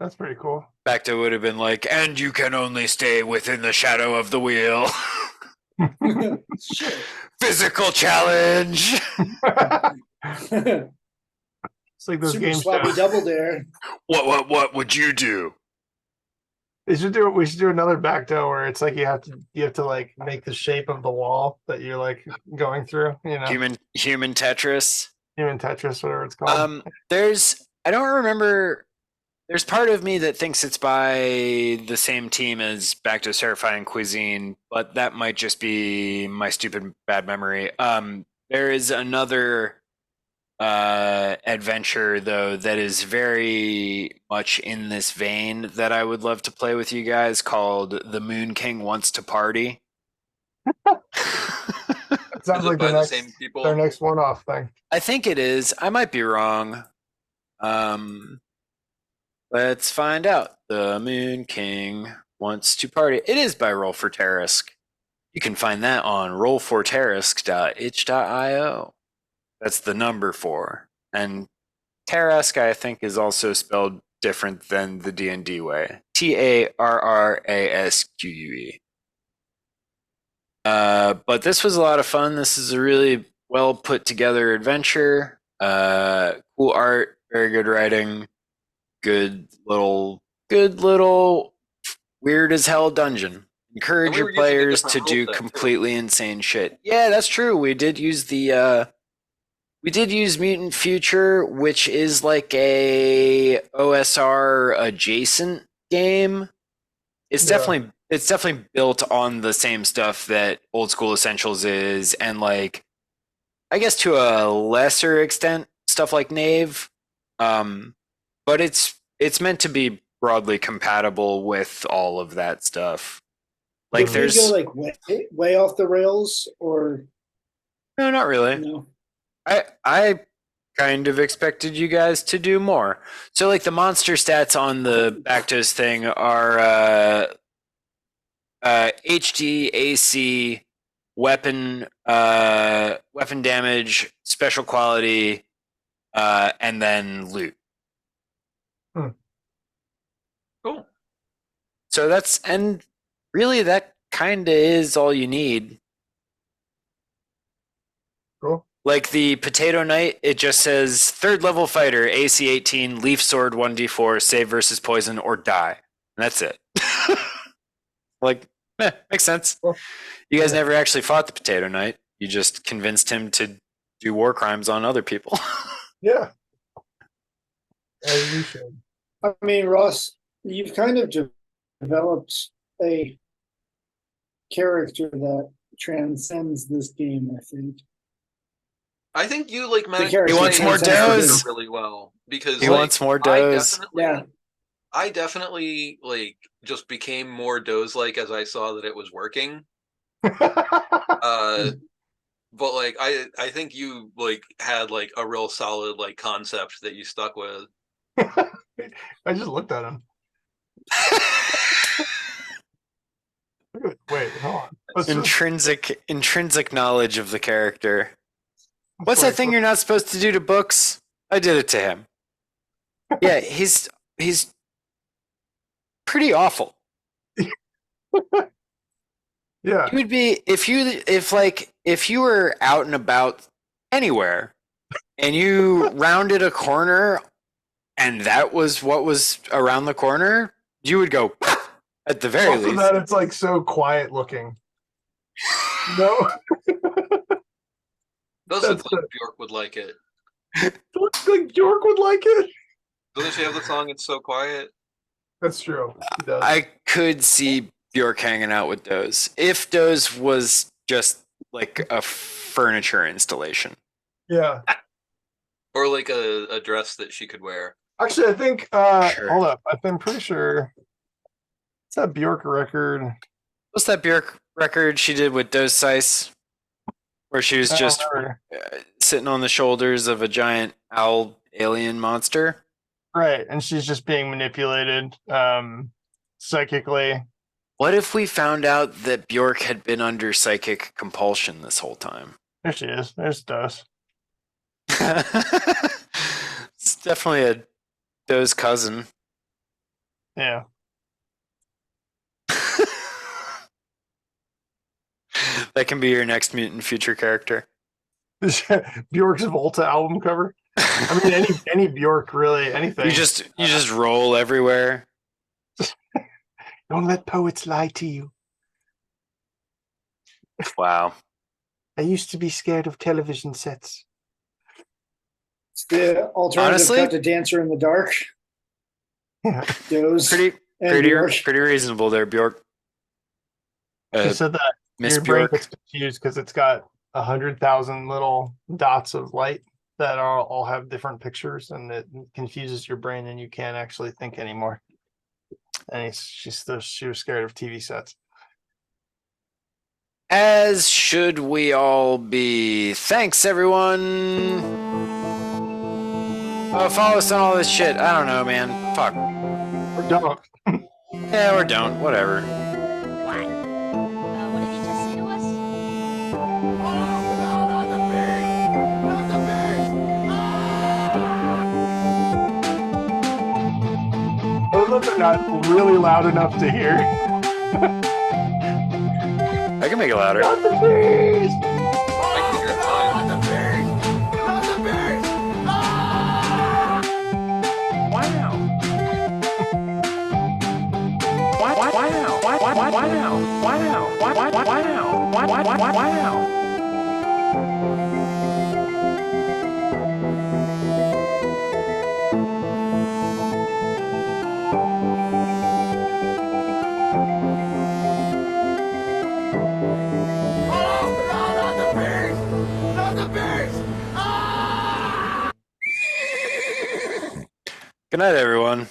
That's pretty cool. Bakto would have been like, and you can only stay within the shadow of the wheel. Shit. Physical challenge. It's like those Super game sloppy shows. double dare. What would you do? We should do another Bakto where it's like you have to like make the shape of the wall that you're like going through, you know. Human Tetris. Human Tetris, whatever it's called. I don't remember. There's part of me that thinks it's by the same team as Bakto's Terrifying Cuisine, but that might just be my stupid bad memory. There is another adventure though that is very much in this vein that I would love to play with you guys, called The Moon King Wants to Party. It sounds Is it like by the same people? their next one-off thing. I think it is. I might be wrong. Let's find out. The Moon King Wants to Party. It is by Roll for Terrask. You can find that on rollforterrask.itch.io. That's the number 4. And Terrask, I think, is also spelled different than the D&D way. Tarrasque. But this was a lot of fun. This is a really well put together adventure. Cool art, very good writing, good little weird as hell dungeon. Encourage your players to do completely insane shit. Yeah, that's true. We did use Mutant Future, which is like a OSR adjacent game. It's definitely built on the same stuff that Old School Essentials is, and like I guess to a lesser extent stuff like Knave. But it's meant to be broadly compatible with all of that stuff. Like Did there's we go like way off the rails, or no, not really. no? I kind of expected you guys to do more. So like the monster stats on the Baktos thing are HD, AC, weapon damage, special quality, and then loot. Cool. So and really that kind of is all you need. Cool. Like the Potato Knight, it just says 3rd level fighter, AC 18, leaf sword 1d4, save versus poison or die. And that's it. Like, makes sense. Cool. You guys never actually fought the Potato Knight. You just convinced him to do war crimes on other people. Yeah. As you should. I mean, Ross, you've kind of developed a character that transcends this game, I think. I think you like managed character He wants more Doze. really well, because He like, wants more Doze. I definitely like just became more Doze like as I saw that it was working. But like I think you like had like a real solid like concept that you stuck with. I just looked at him. Wait, hold on. Intrinsic knowledge of the character. What's that thing you're not supposed to do to books? I did it to him. Yeah, he's pretty awful. Yeah. It would be if you were out and about anywhere and you rounded a corner and that was what was around the corner, you would go at the very Also least. that it's like so quiet looking. No. Does look like Bjork would like it. Looks like York would like it. Doesn't she have the song "It's So Quiet"? That's true. He does. I could see Bjork hanging out with Doze. If Doze was just like a furniture installation. Yeah. Or like a dress that she could wear. Actually, I think Sure. hold up. I'm pretty sure it's that Bjork record. What's that Bjork record she did with Doze Sice? Where she was I don't just remember. sitting on the shoulders of a giant owl alien monster. Right, and she's just being manipulated psychically. What if we found out that Bjork had been under psychic compulsion this whole time? There she is. There's Doze. It's definitely a Doze cousin. Yeah. That can be your next mutant future character. Bjork's Volta album cover. I mean, any Bjork really, anything. You just roll everywhere. Don't let poets lie to you. Wow. I used to be scared of television sets. It's the alternative Honestly? cut to Dancer in the Dark. Yeah. Doze Pretty and Bjork. pretty reasonable there, Bjork. She said that Miss your brain Bjork. gets confused because it's got 100,000 little dots of light that all have different pictures, and it confuses your brain, and you can't actually think anymore. And she was scared of TV sets. As should we all be. Thanks, everyone. Follow us on all this shit. I don't know, man. Fuck. Or don't. Yeah, or don't. Whatever. What? What did he just say to us? Those are not really loud enough to hear. I can make it louder. Not the bees! I can hear it fine. Good night, everyone.